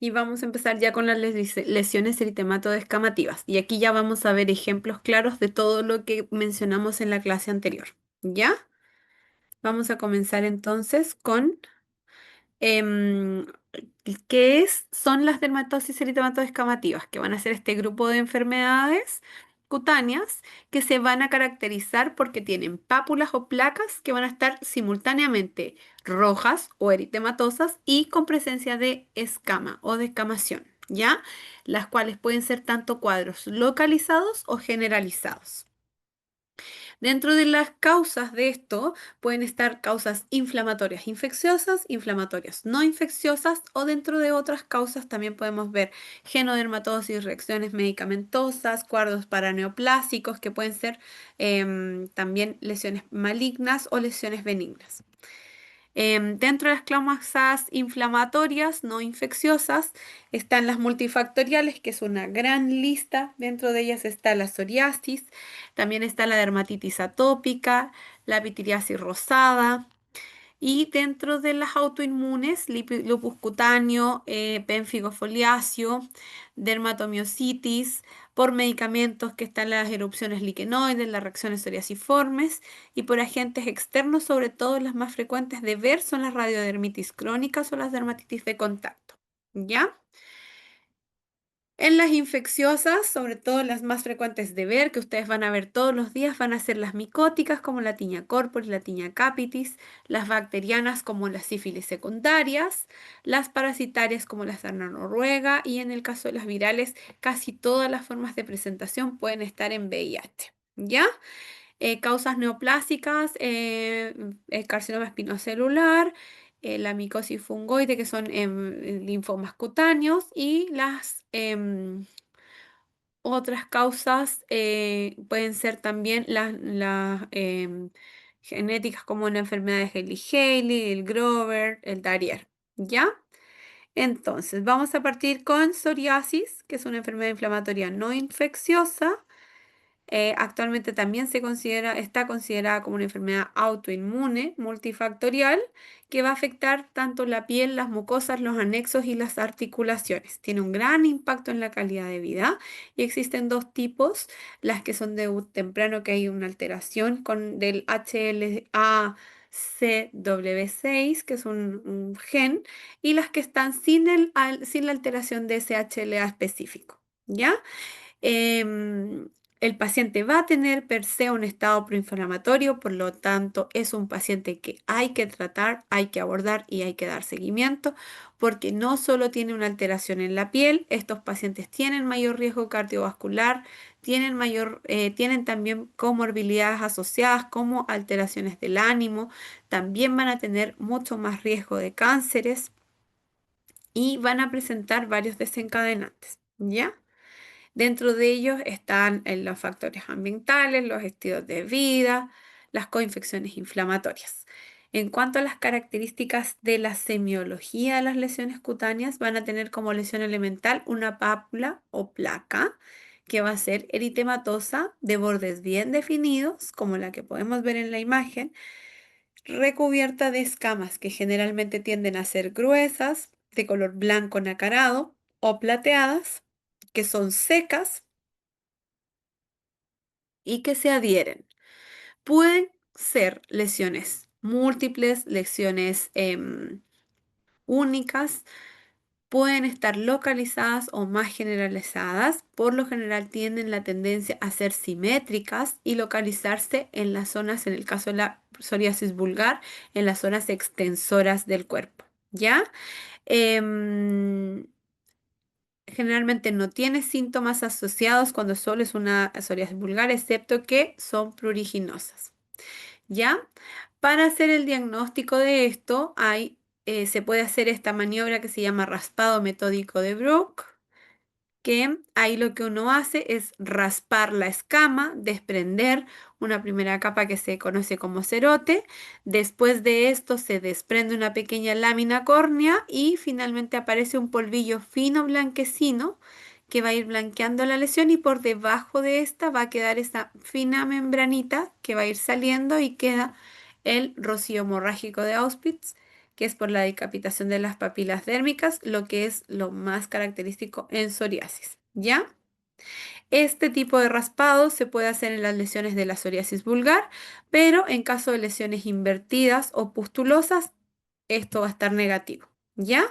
Y vamos a empezar ya con las lesiones eritematodo-descamativas. Y aquí ya vamos a ver ejemplos claros de todo lo que mencionamos en la clase anterior. ¿Ya? Vamos a comenzar entonces con em, son las dermatosis eritematodo-descamativas, que van a ser este grupo de enfermedades cutáneas que se van a caracterizar porque tienen pápulas o placas que van a estar simultáneamente rojas o eritematosas y con presencia de escama o descamación, ¿ya? Las cuales pueden ser tanto cuadros localizados o generalizados. Dentro de las causas de esto pueden estar causas inflamatorias infecciosas, inflamatorias no infecciosas o dentro de otras causas también podemos ver genodermatosis, reacciones medicamentosas, cuadros paraneoplásicos que pueden ser también lesiones malignas o lesiones benignas. Dentro de las causas inflamatorias no infecciosas están las multifactoriales, que es una gran lista. Dentro de ellas está la psoriasis, también está la dermatitis atópica, la pitiriasis rosada, Y dentro de las autoinmunes, lupus cutáneo, pénfigo foliáceo, dermatomiositis, por medicamentos que están las erupciones liquenoides, las reacciones psoriasiformes y por agentes externos, sobre todo las más frecuentes de ver son las radiodermitis crónicas o las dermatitis de contacto. ¿Ya? En las infecciosas, sobre todo las más frecuentes de ver, que ustedes van a ver todos los días, van a ser las micóticas como la tiña corporis, la tiña capitis, las bacterianas como las sífilis secundarias, las parasitarias como la sarna noruega y en el caso de las virales, casi todas las formas de presentación pueden estar en VIH. ¿Ya? Causas neoplásicas, carcinoma espinocelular, la micosis fungoide, que son linfomas cutáneos, y las otras causas pueden ser también las genéticas como la enfermedad de Hailey-Hailey, el Grover, el Darrier, ¿ya? Entonces, vamos a partir con psoriasis, que es una enfermedad inflamatoria no infecciosa. Actualmente también está considerada como una enfermedad autoinmune multifactorial que va a afectar tanto la piel, las mucosas, los anexos y las articulaciones. Tiene un gran impacto en la calidad de vida y existen dos tipos, las que son de temprano, que hay una alteración del HLA-CW6, que es un gen, y las que están sin la alteración de ese HLA específico. ¿Ya? em, el paciente va a tener per se un estado proinflamatorio, por lo tanto es un paciente que hay que tratar, hay que abordar y hay que dar seguimiento, porque no solo tiene una alteración en la piel, estos pacientes tienen mayor riesgo cardiovascular, tienen también comorbilidades asociadas como alteraciones del ánimo, también van a tener mucho más riesgo de cánceres y van a presentar varios desencadenantes, ¿ya? Dentro de ellos están los factores ambientales, los estilos de vida, las coinfecciones inflamatorias. En cuanto a las características de la semiología de las lesiones cutáneas, van a tener como lesión elemental una pápula o placa que va a ser eritematosa de bordes bien definidos, como la que podemos ver en la imagen, recubierta de escamas que generalmente tienden a ser gruesas, de color blanco nacarado o plateadas, que son secas y que se adhieren. Pueden ser lesiones múltiples, lesiones únicas, pueden estar localizadas o más generalizadas. Por lo general tienen la tendencia a ser simétricas y localizarse en las zonas, en el caso de la psoriasis vulgar, en las zonas extensoras del cuerpo. ¿Ya? Em, Generalmente no tiene síntomas asociados cuando solo es una psoriasis vulgar, excepto que son pruriginosas. ¿Ya? Para hacer el diagnóstico de esto, se puede hacer esta maniobra que se llama raspado metódico de Bruch, que ahí lo que uno hace es raspar la escama, desprender una primera capa que se conoce como cerote. Después de esto se desprende una pequeña lámina córnea y finalmente aparece un polvillo fino blanquecino que va a ir blanqueando la lesión y por debajo de esta va a quedar esa fina membranita que va a ir saliendo y queda el rocío hemorrágico de Auschwitz, que es por la decapitación de las papilas dérmicas, lo que es lo más característico en psoriasis, ¿ya? Este tipo de raspado se puede hacer en las lesiones de la psoriasis vulgar, pero en caso de lesiones invertidas o pustulosas, esto va a estar negativo, ¿ya?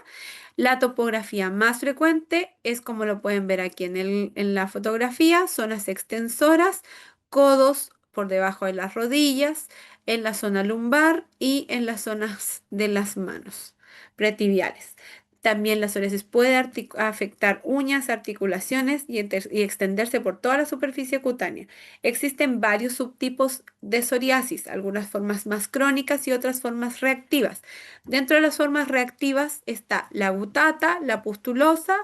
La topografía más frecuente es como lo pueden ver aquí en la fotografía, zonas extensoras, codos por debajo de las rodillas, en la zona lumbar y en las zonas de las manos pretibiales. También la psoriasis puede afectar uñas, articulaciones y extenderse por toda la superficie cutánea. Existen varios subtipos de psoriasis, algunas formas más crónicas y otras formas reactivas. Dentro de las formas reactivas está la gutata, la pustulosa,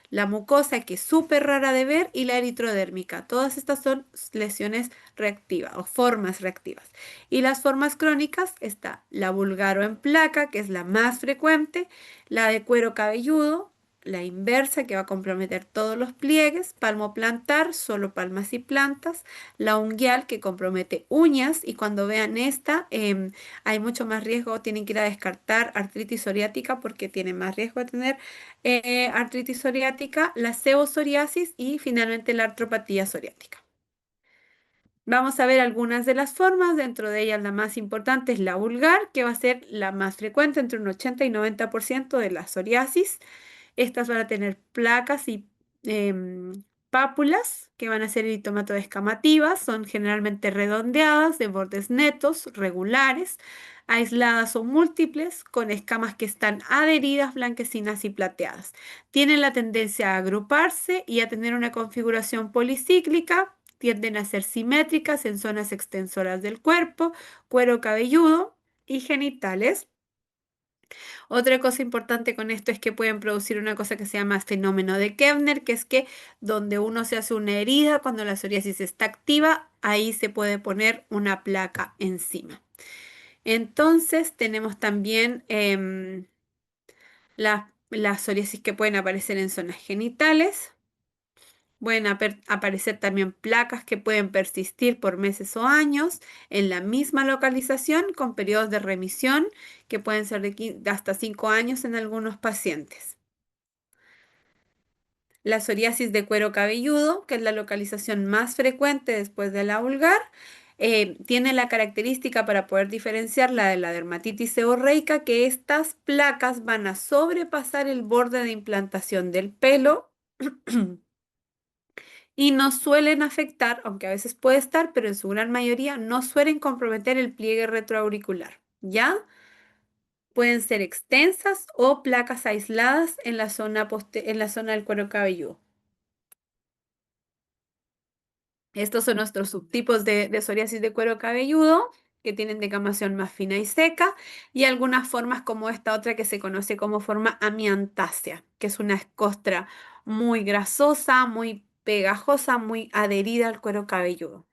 la mucosa, que es súper rara de ver, y la eritrodérmica. Todas estas son lesiones reactivas o formas reactivas. Y las formas crónicas está la vulgaro en placa, que es la más frecuente, la de cuero cabelludo, la inversa, que va a comprometer todos los pliegues, palmoplantar, solo palmas y plantas, la unguial, que compromete uñas, y cuando vean esta, hay mucho más riesgo, tienen que ir a descartar artritis psoriática porque tienen más riesgo de tener artritis psoriática, la sebosoriasis y finalmente la artropatía psoriática. Vamos a ver algunas de las formas, dentro de ellas la más importante es la vulgar, que va a ser la más frecuente, entre un 80 y 90% de la psoriasis. Estas van a tener placas y pápulas que van a ser eritomatoescamativas, son generalmente redondeadas, de bordes netos, regulares, aisladas o múltiples, con escamas que están adheridas, blanquecinas y plateadas. Tienen la tendencia a agruparse y a tener una configuración policíclica, tienden a ser simétricas en zonas extensoras del cuerpo, cuero cabelludo y genitales. Otra cosa importante con esto es que pueden producir una cosa que se llama fenómeno de Kevner, que es que donde uno se hace una herida, cuando la psoriasis está activa, ahí se puede poner una placa encima. Entonces tenemos también las psoriasis que pueden aparecer en zonas genitales. Pueden aparecer también placas que pueden persistir por meses o años en la misma localización con periodos de remisión que pueden ser de hasta 5 años en algunos pacientes. La psoriasis de cuero cabelludo, que es la localización más frecuente después de la vulgar, tiene la característica para poder diferenciarla de la dermatitis seborreica, que estas placas van a sobrepasar el borde de implantación del pelo y no suelen afectar, aunque a veces puede estar, pero en su gran mayoría no suelen comprometer el pliegue retroauricular, ¿ya? Pueden ser extensas o placas aisladas en la zona, en la zona del cuero cabelludo. Estos son nuestros subtipos de psoriasis de cuero cabelludo, que tienen decamación más fina y seca, y algunas formas como esta otra que se conoce como forma amiantácea, que es una escostra muy grasosa, muy pegajosa, muy adherida al cuero cabelludo.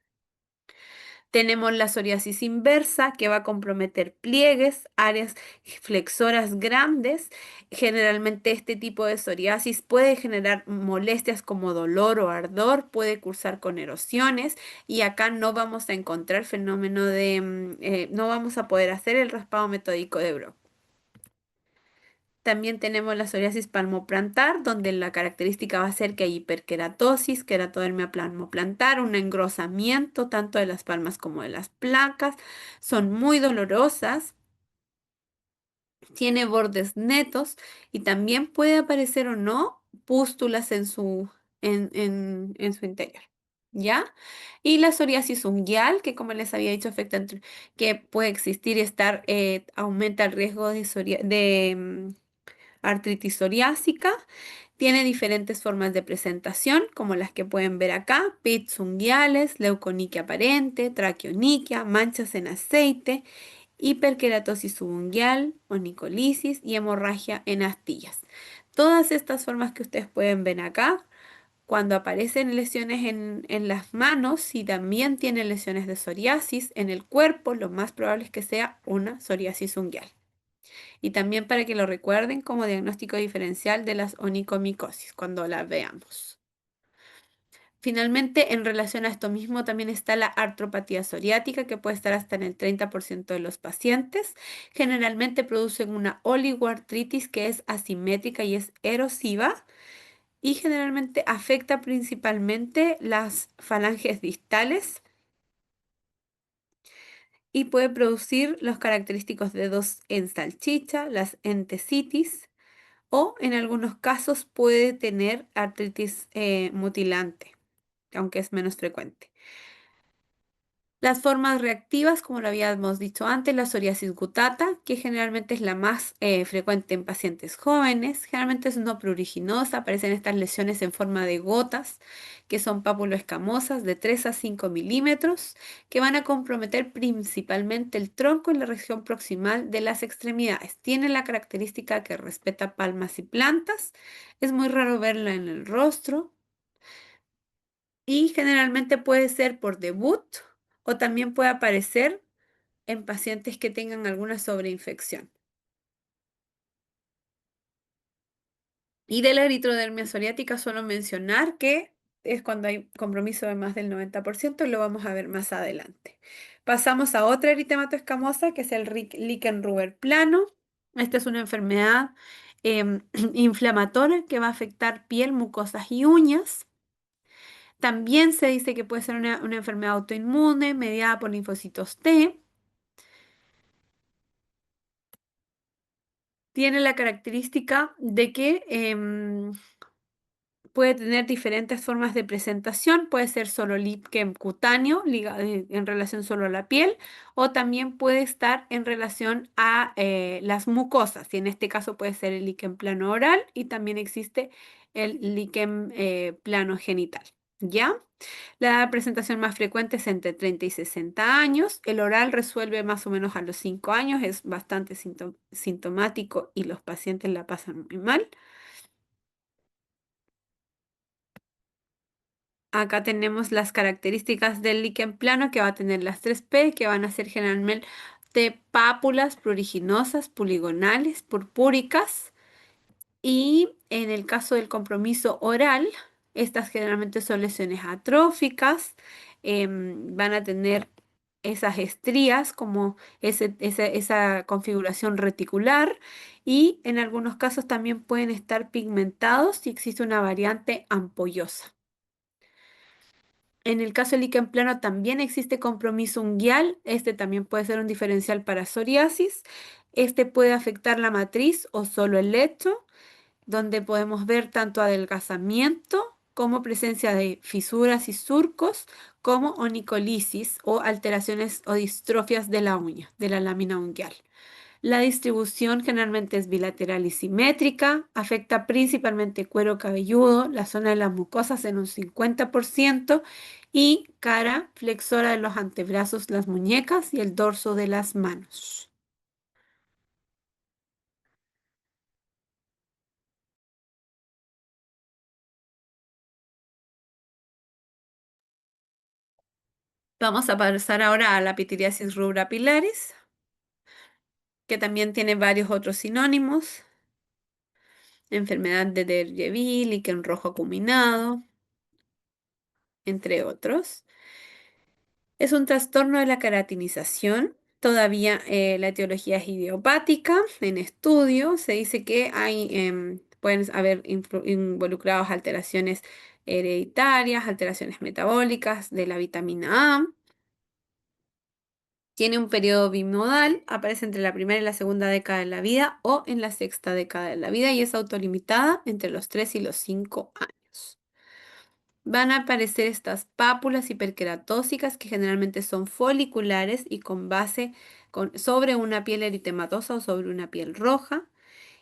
Tenemos la psoriasis inversa, que va a comprometer pliegues, áreas flexoras grandes. Generalmente este tipo de psoriasis puede generar molestias como dolor o ardor, puede cursar con erosiones, y acá no vamos a encontrar fenómeno de, no vamos a poder hacer el raspado metódico de Brock. También tenemos la psoriasis palmoplantar, donde la característica va a ser que hay hiperkeratosis, keratodermia palmoplantar, un engrosamiento tanto de las palmas como de las placas. Son muy dolorosas, tiene bordes netos y también puede aparecer o no pústulas en su interior. ¿Ya? Y la psoriasis unguial, que como les había dicho, que puede existir y estar, aumenta el riesgo de artritis psoriásica. Tiene diferentes formas de presentación, como las que pueden ver acá: pits unguiales, leuconiquia aparente, traqueoniquia, manchas en aceite, hiperkeratosis subunguial, onicolisis y hemorragia en astillas. Todas estas formas que ustedes pueden ver acá, cuando aparecen lesiones en las manos, y también tienen lesiones de psoriasis en el cuerpo, lo más probable es que sea una psoriasis unguial. Y también para que lo recuerden como diagnóstico diferencial de las onicomicosis cuando las veamos. Finalmente, en relación a esto mismo, también está la artropatía psoriática, que puede estar hasta en el 30% de los pacientes. Generalmente producen una oligoartritis que es asimétrica y es erosiva, y generalmente afecta principalmente las falanges distales y puede producir los característicos dedos en salchicha, las entesitis, o en algunos casos puede tener artritis mutilante, aunque es menos frecuente. Las formas reactivas, como lo habíamos dicho antes, la psoriasis gutata, que generalmente es la más frecuente en pacientes jóvenes, generalmente es no pruriginosa, aparecen estas lesiones en forma de gotas, que son pápulo-escamosas de 3 a 5 milímetros, que van a comprometer principalmente el tronco y la región proximal de las extremidades. Tiene la característica que respeta palmas y plantas, es muy raro verla en el rostro, y generalmente puede ser por debut o también puede aparecer en pacientes que tengan alguna sobreinfección. Y de la eritrodermia psoriática solo mencionar que es cuando hay compromiso de más del 90% y lo vamos a ver más adelante. Pasamos a otra eritemato escamosa que es el Lichen-Ruber plano. Esta es una enfermedad inflamatoria que va a afectar piel, mucosas y uñas. También se dice que puede ser una enfermedad autoinmune mediada por linfocitos T. Tiene la característica de que puede tener diferentes formas de presentación, puede ser solo líquen cutáneo, en relación solo a la piel, o también puede estar en relación a las mucosas, y en este caso puede ser el líquen plano oral y también existe el líquen plano genital, ¿ya? La presentación más frecuente es entre 30 y 60 años, el oral resuelve más o menos a los 5 años, es bastante sintomático y los pacientes la pasan muy mal. Acá tenemos las características del líquen plano que va a tener las 3P, que van a ser generalmente pápulas pruriginosas, poligonales, purpúricas. Y en el caso del compromiso oral, estas generalmente son lesiones atróficas, van a tener esas estrías como esa configuración reticular y en algunos casos también pueden estar pigmentados si existe una variante ampollosa. En el caso del líquen plano también existe compromiso unguial. Este también puede ser un diferencial para psoriasis. Este puede afectar la matriz o solo el lecho, donde podemos ver tanto adelgazamiento como presencia de fisuras y surcos, como onicolisis o alteraciones o distrofias de la uña, de la lámina unguial. La distribución generalmente es bilateral y simétrica, afecta principalmente cuero cabelludo, la zona de las mucosas en un 50% y cara flexora de los antebrazos, las muñecas y el dorso de las manos. Vamos a pasar ahora a la pitiriasis rubra pilaris, que también tiene varios otros sinónimos. Enfermedad de Dergeville, líquen rojo acuminado, entre otros. Es un trastorno de la queratinización. Todavía la etiología es idiopática. En estudio se dice que pueden haber involucrados alteraciones hereditarias, alteraciones metabólicas de la vitamina A. Tiene un periodo bimodal, aparece entre la primera y la segunda década de la vida o en la sexta década de la vida y es autolimitada entre los 3 y los 5 años. Van a aparecer estas pápulas hiperqueratósicas que generalmente son foliculares y con base sobre una piel eritematosa o sobre una piel roja.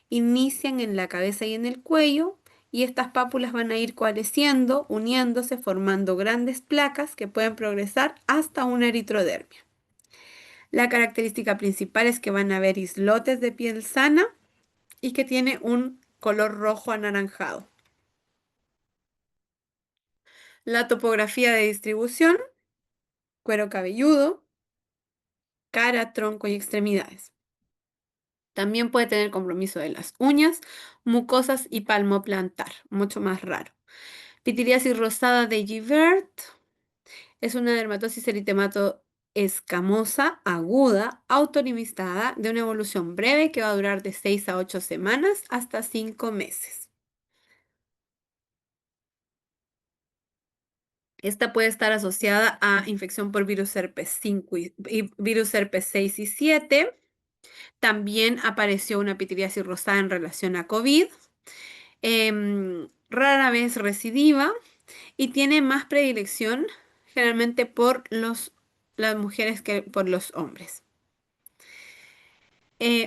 Inician en la cabeza y en el cuello y estas pápulas van a ir coalesciendo, uniéndose, formando grandes placas que pueden progresar hasta una eritrodermia. La característica principal es que van a haber islotes de piel sana y que tiene un color rojo anaranjado. La topografía de distribución, cuero cabelludo, cara, tronco y extremidades. También puede tener compromiso de las uñas, mucosas y palmo plantar, mucho más raro. Pitiriasis rosada de Givert es una dermatosis eritemato escamosa, aguda, autolimitada, de una evolución breve que va a durar de 6 a 8 semanas hasta 5 meses. Esta puede estar asociada a infección por virus herpes 5 y virus herpes 6 y 7. También apareció una pitiriasis rosada en relación a COVID. Rara vez recidiva y tiene más predilección generalmente por las mujeres que por los hombres.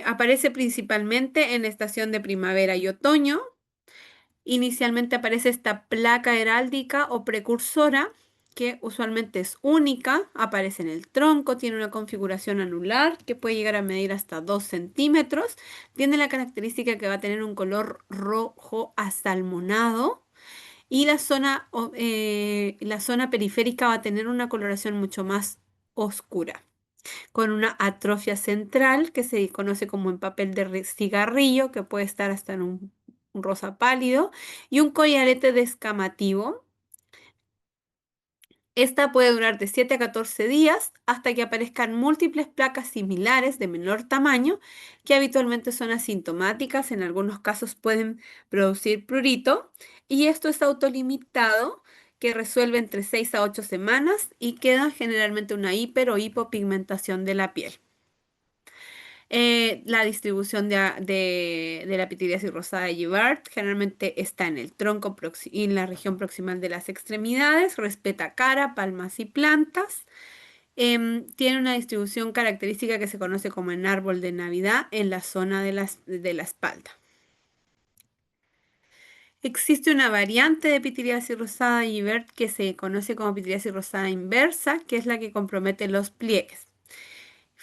Aparece principalmente en la estación de primavera y otoño. Inicialmente aparece esta placa heráldica o precursora que usualmente es única, aparece en el tronco, tiene una configuración anular que puede llegar a medir hasta 2 centímetros, tiene la característica que va a tener un color rojo asalmonado y la zona periférica va a tener una coloración mucho más oscura, con una atrofia central que se conoce como en papel de cigarrillo, que puede estar hasta en un un rosa pálido, y un collarete descamativo. Esta puede durar de 7 a 14 días hasta que aparezcan múltiples placas similares de menor tamaño que habitualmente son asintomáticas, en algunos casos pueden producir prurito y esto es autolimitado que resuelve entre 6 a 8 semanas y queda generalmente una hiper o hipopigmentación de la piel. La distribución de la pitiriasis rosada de Givard generalmente está en el tronco y en la región proximal de las extremidades, respeta cara, palmas y plantas. Tiene una distribución característica que se conoce como en árbol de Navidad en la zona de la espalda. Existe una variante de pitiriasis rosada de Givard que se conoce como pitiriasis rosada inversa, que es la que compromete los pliegues.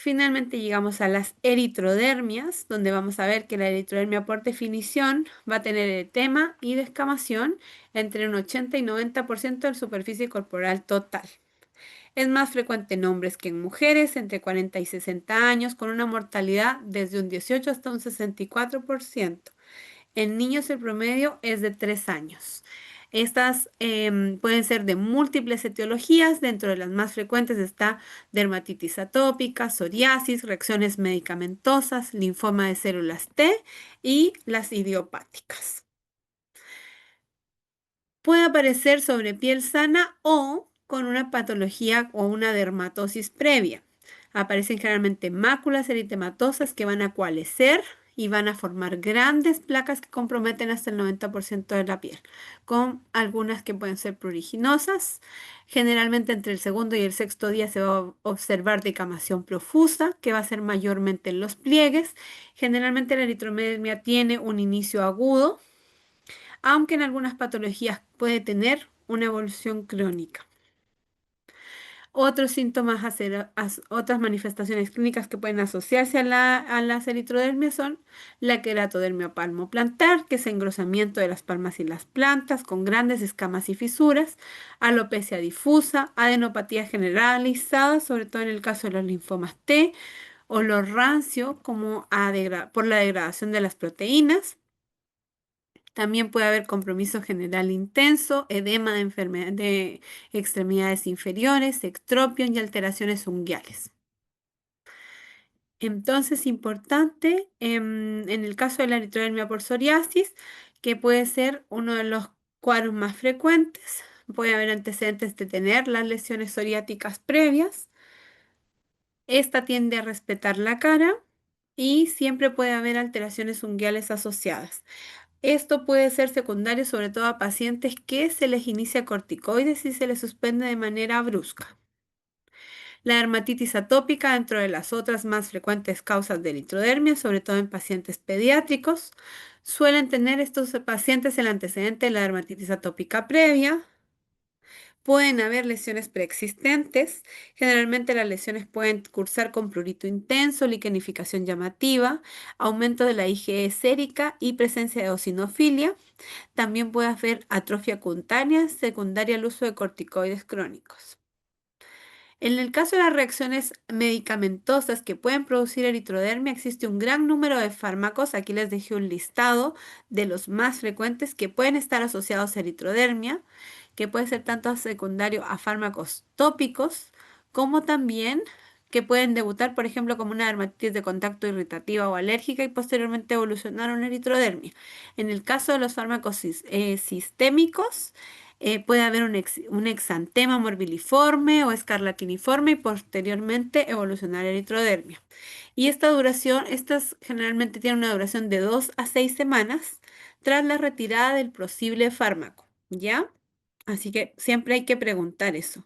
Finalmente llegamos a las eritrodermias, donde vamos a ver que la eritrodermia por definición va a tener eritema y descamación entre un 80 y 90% de la superficie corporal total. Es más frecuente en hombres que en mujeres entre 40 y 60 años, con una mortalidad desde un 18 hasta un 64%. En niños el promedio es de 3 años. Estas pueden ser de múltiples etiologías. Dentro de las más frecuentes está dermatitis atópica, psoriasis, reacciones medicamentosas, linfoma de células T y las idiopáticas. Puede aparecer sobre piel sana o con una patología o una dermatosis previa. Aparecen generalmente máculas eritematosas que van a coalescer y van a formar grandes placas que comprometen hasta el 90% de la piel, con algunas que pueden ser pruriginosas. Generalmente entre el segundo y el sexto día se va a observar decamación profusa, que va a ser mayormente en los pliegues. Generalmente la eritrodermia tiene un inicio agudo, aunque en algunas patologías puede tener una evolución crónica. Otros síntomas, otras manifestaciones clínicas que pueden asociarse a las eritrodermias son la queratodermia palmoplantar, que es engrosamiento de las palmas y las plantas con grandes escamas y fisuras, alopecia difusa, adenopatía generalizada, sobre todo en el caso de los linfomas T, o los rancio como por la degradación de las proteínas. También puede haber compromiso general intenso, edema de extremidades inferiores, ectropión y alteraciones unguiales. Entonces, importante en el caso de la eritrodermia por psoriasis, que puede ser uno de los cuadros más frecuentes, puede haber antecedentes de tener las lesiones psoriáticas previas. Esta tiende a respetar la cara y siempre puede haber alteraciones unguiales asociadas. Esto puede ser secundario sobre todo a pacientes que se les inicia corticoides y se les suspende de manera brusca. La dermatitis atópica, dentro de las otras más frecuentes causas de eritrodermia, sobre todo en pacientes pediátricos, suelen tener estos pacientes el antecedente de la dermatitis atópica previa. Pueden haber lesiones preexistentes. Generalmente las lesiones pueden cursar con prurito intenso, liquenificación llamativa, aumento de la IgE sérica y presencia de eosinofilia. También puede haber atrofia cutánea secundaria al uso de corticoides crónicos. En el caso de las reacciones medicamentosas que pueden producir eritrodermia, existe un gran número de fármacos. Aquí les dejé un listado de los más frecuentes que pueden estar asociados a eritrodermia, que puede ser tanto secundario a fármacos tópicos, como también que pueden debutar, por ejemplo, como una dermatitis de contacto irritativa o alérgica y posteriormente evolucionar a una eritrodermia. En el caso de los fármacos sistémicos, puede haber un exantema morbiliforme o escarlatiniforme y posteriormente evolucionar a eritrodermia. Y estas generalmente tienen una duración de 2 a 6 semanas tras la retirada del posible fármaco, ¿ya? Así que siempre hay que preguntar eso.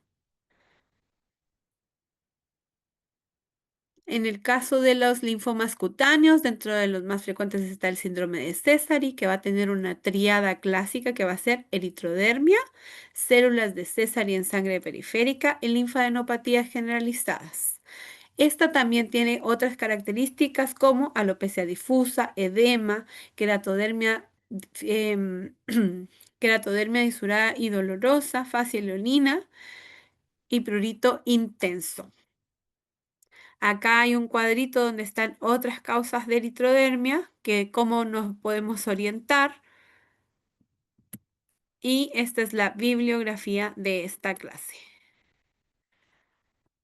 En el caso de los linfomas cutáneos, dentro de los más frecuentes está el síndrome de Sézary, que va a tener una tríada clásica que va a ser eritrodermia, células de Sézary en sangre periférica y linfadenopatías generalizadas. Esta también tiene otras características como alopecia difusa, edema, queratodermia, queratodermia disurada y dolorosa, fascia leonina y prurito intenso. Acá hay un cuadrito donde están otras causas de eritrodermia, que cómo nos podemos orientar. Y esta es la bibliografía de esta clase.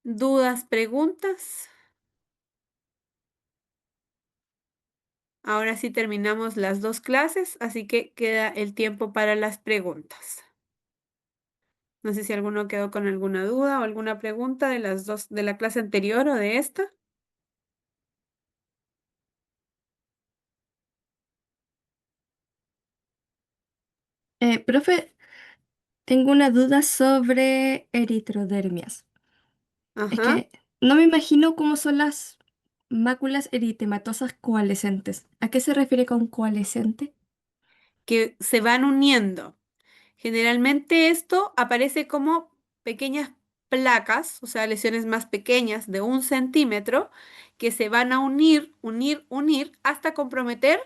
¿Dudas, preguntas? Ahora sí terminamos las dos clases, así que queda el tiempo para las preguntas. No sé si alguno quedó con alguna duda o alguna pregunta de las dos, de la clase anterior o de esta. Profe, tengo una duda sobre eritrodermias. Es Ajá. que no me imagino cómo son las máculas eritematosas coalescentes. ¿A qué se refiere con coalescente? Que se van uniendo. Generalmente esto aparece como pequeñas placas, o sea, lesiones más pequeñas de 1 centímetro, que se van a unir hasta comprometer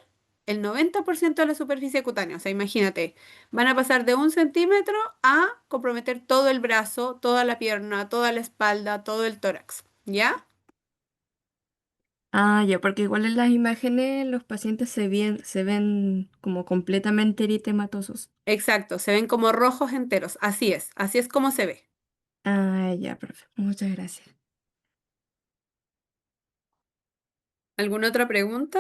el 90% de la superficie cutánea. O sea, imagínate, van a pasar de 1 centímetro a comprometer todo el brazo, toda la pierna, toda la espalda, todo el tórax. ¿Ya? Ah, ya, porque igual en las imágenes los pacientes se ven como completamente eritematosos. Exacto, se ven como rojos enteros. Así es como se ve. Ah, ya, profe. Muchas gracias. ¿Alguna otra pregunta?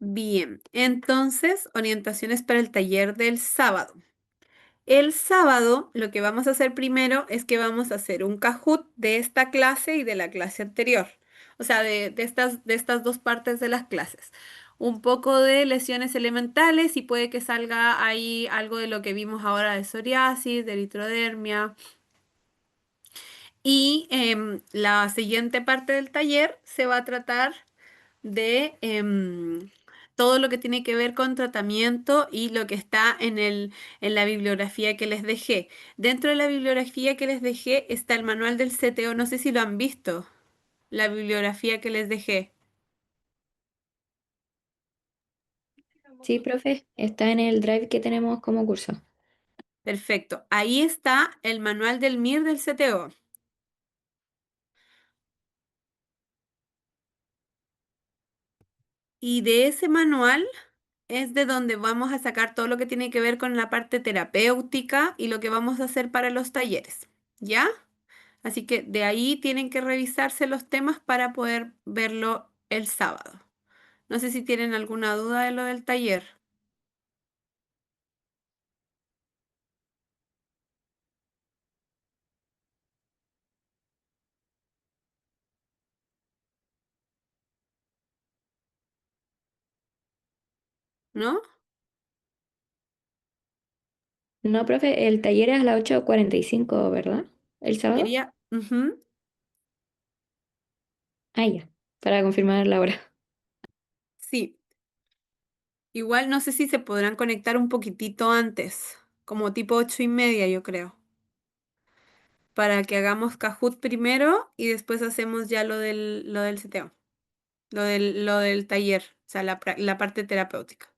Bien, entonces, orientaciones para el taller del sábado. El sábado lo que vamos a hacer primero es que vamos a hacer un Kahoot de esta clase y de la clase anterior. O sea, de estas dos partes de las clases. Un poco de lesiones elementales y puede que salga ahí algo de lo que vimos ahora de psoriasis, de eritrodermia. Y la siguiente parte del taller se va a tratar de todo lo que tiene que ver con tratamiento y lo que está en la bibliografía que les dejé. Dentro de la bibliografía que les dejé está el manual del CTO, no sé si lo han visto, la bibliografía que les dejé. Sí, profe, está en el drive que tenemos como curso. Perfecto, ahí está el manual del MIR del CTO. Y de ese manual es de donde vamos a sacar todo lo que tiene que ver con la parte terapéutica y lo que vamos a hacer para los talleres. ¿Ya? Así que de ahí tienen que revisarse los temas para poder verlo el sábado. No sé si tienen alguna duda de lo del taller, ¿no? No, profe, el taller es a las 8:45, ¿verdad? ¿El sábado? Quería, ujú, Ah, ya, para confirmar la hora. sí. Igual no sé si se podrán conectar un poquitito antes, como tipo 8:30, yo creo, para que hagamos Kahoot primero y después hacemos ya lo del CTO, lo del taller, o sea, la parte terapéutica.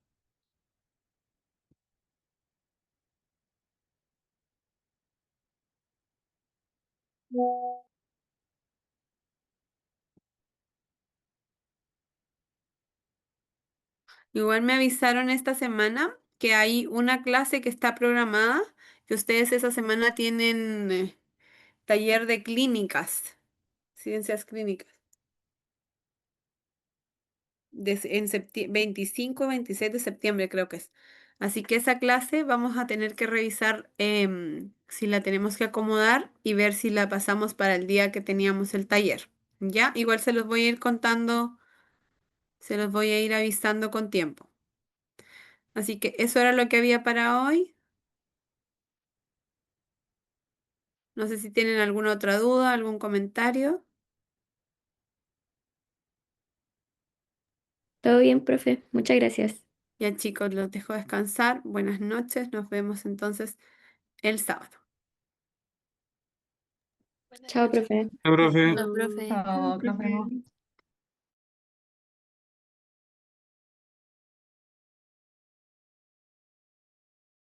Igual me avisaron esta semana que hay una clase que está programada, que ustedes esa semana tienen taller de clínicas, ciencias clínicas, en 25 26 de septiembre creo que es. Así que esa clase vamos a tener que revisar si la tenemos que acomodar y ver si la pasamos para el día que teníamos el taller. ¿Ya? Igual se los voy a ir contando, se los voy a ir avisando con tiempo. Así que eso era lo que había para hoy. No sé si tienen alguna otra duda, algún comentario. Todo bien, profe, muchas gracias. Ya chicos, los dejo descansar. Buenas noches. Nos vemos entonces el sábado. Buenas Chao, noches, profe. Chao, profe. profe. Chao, profe.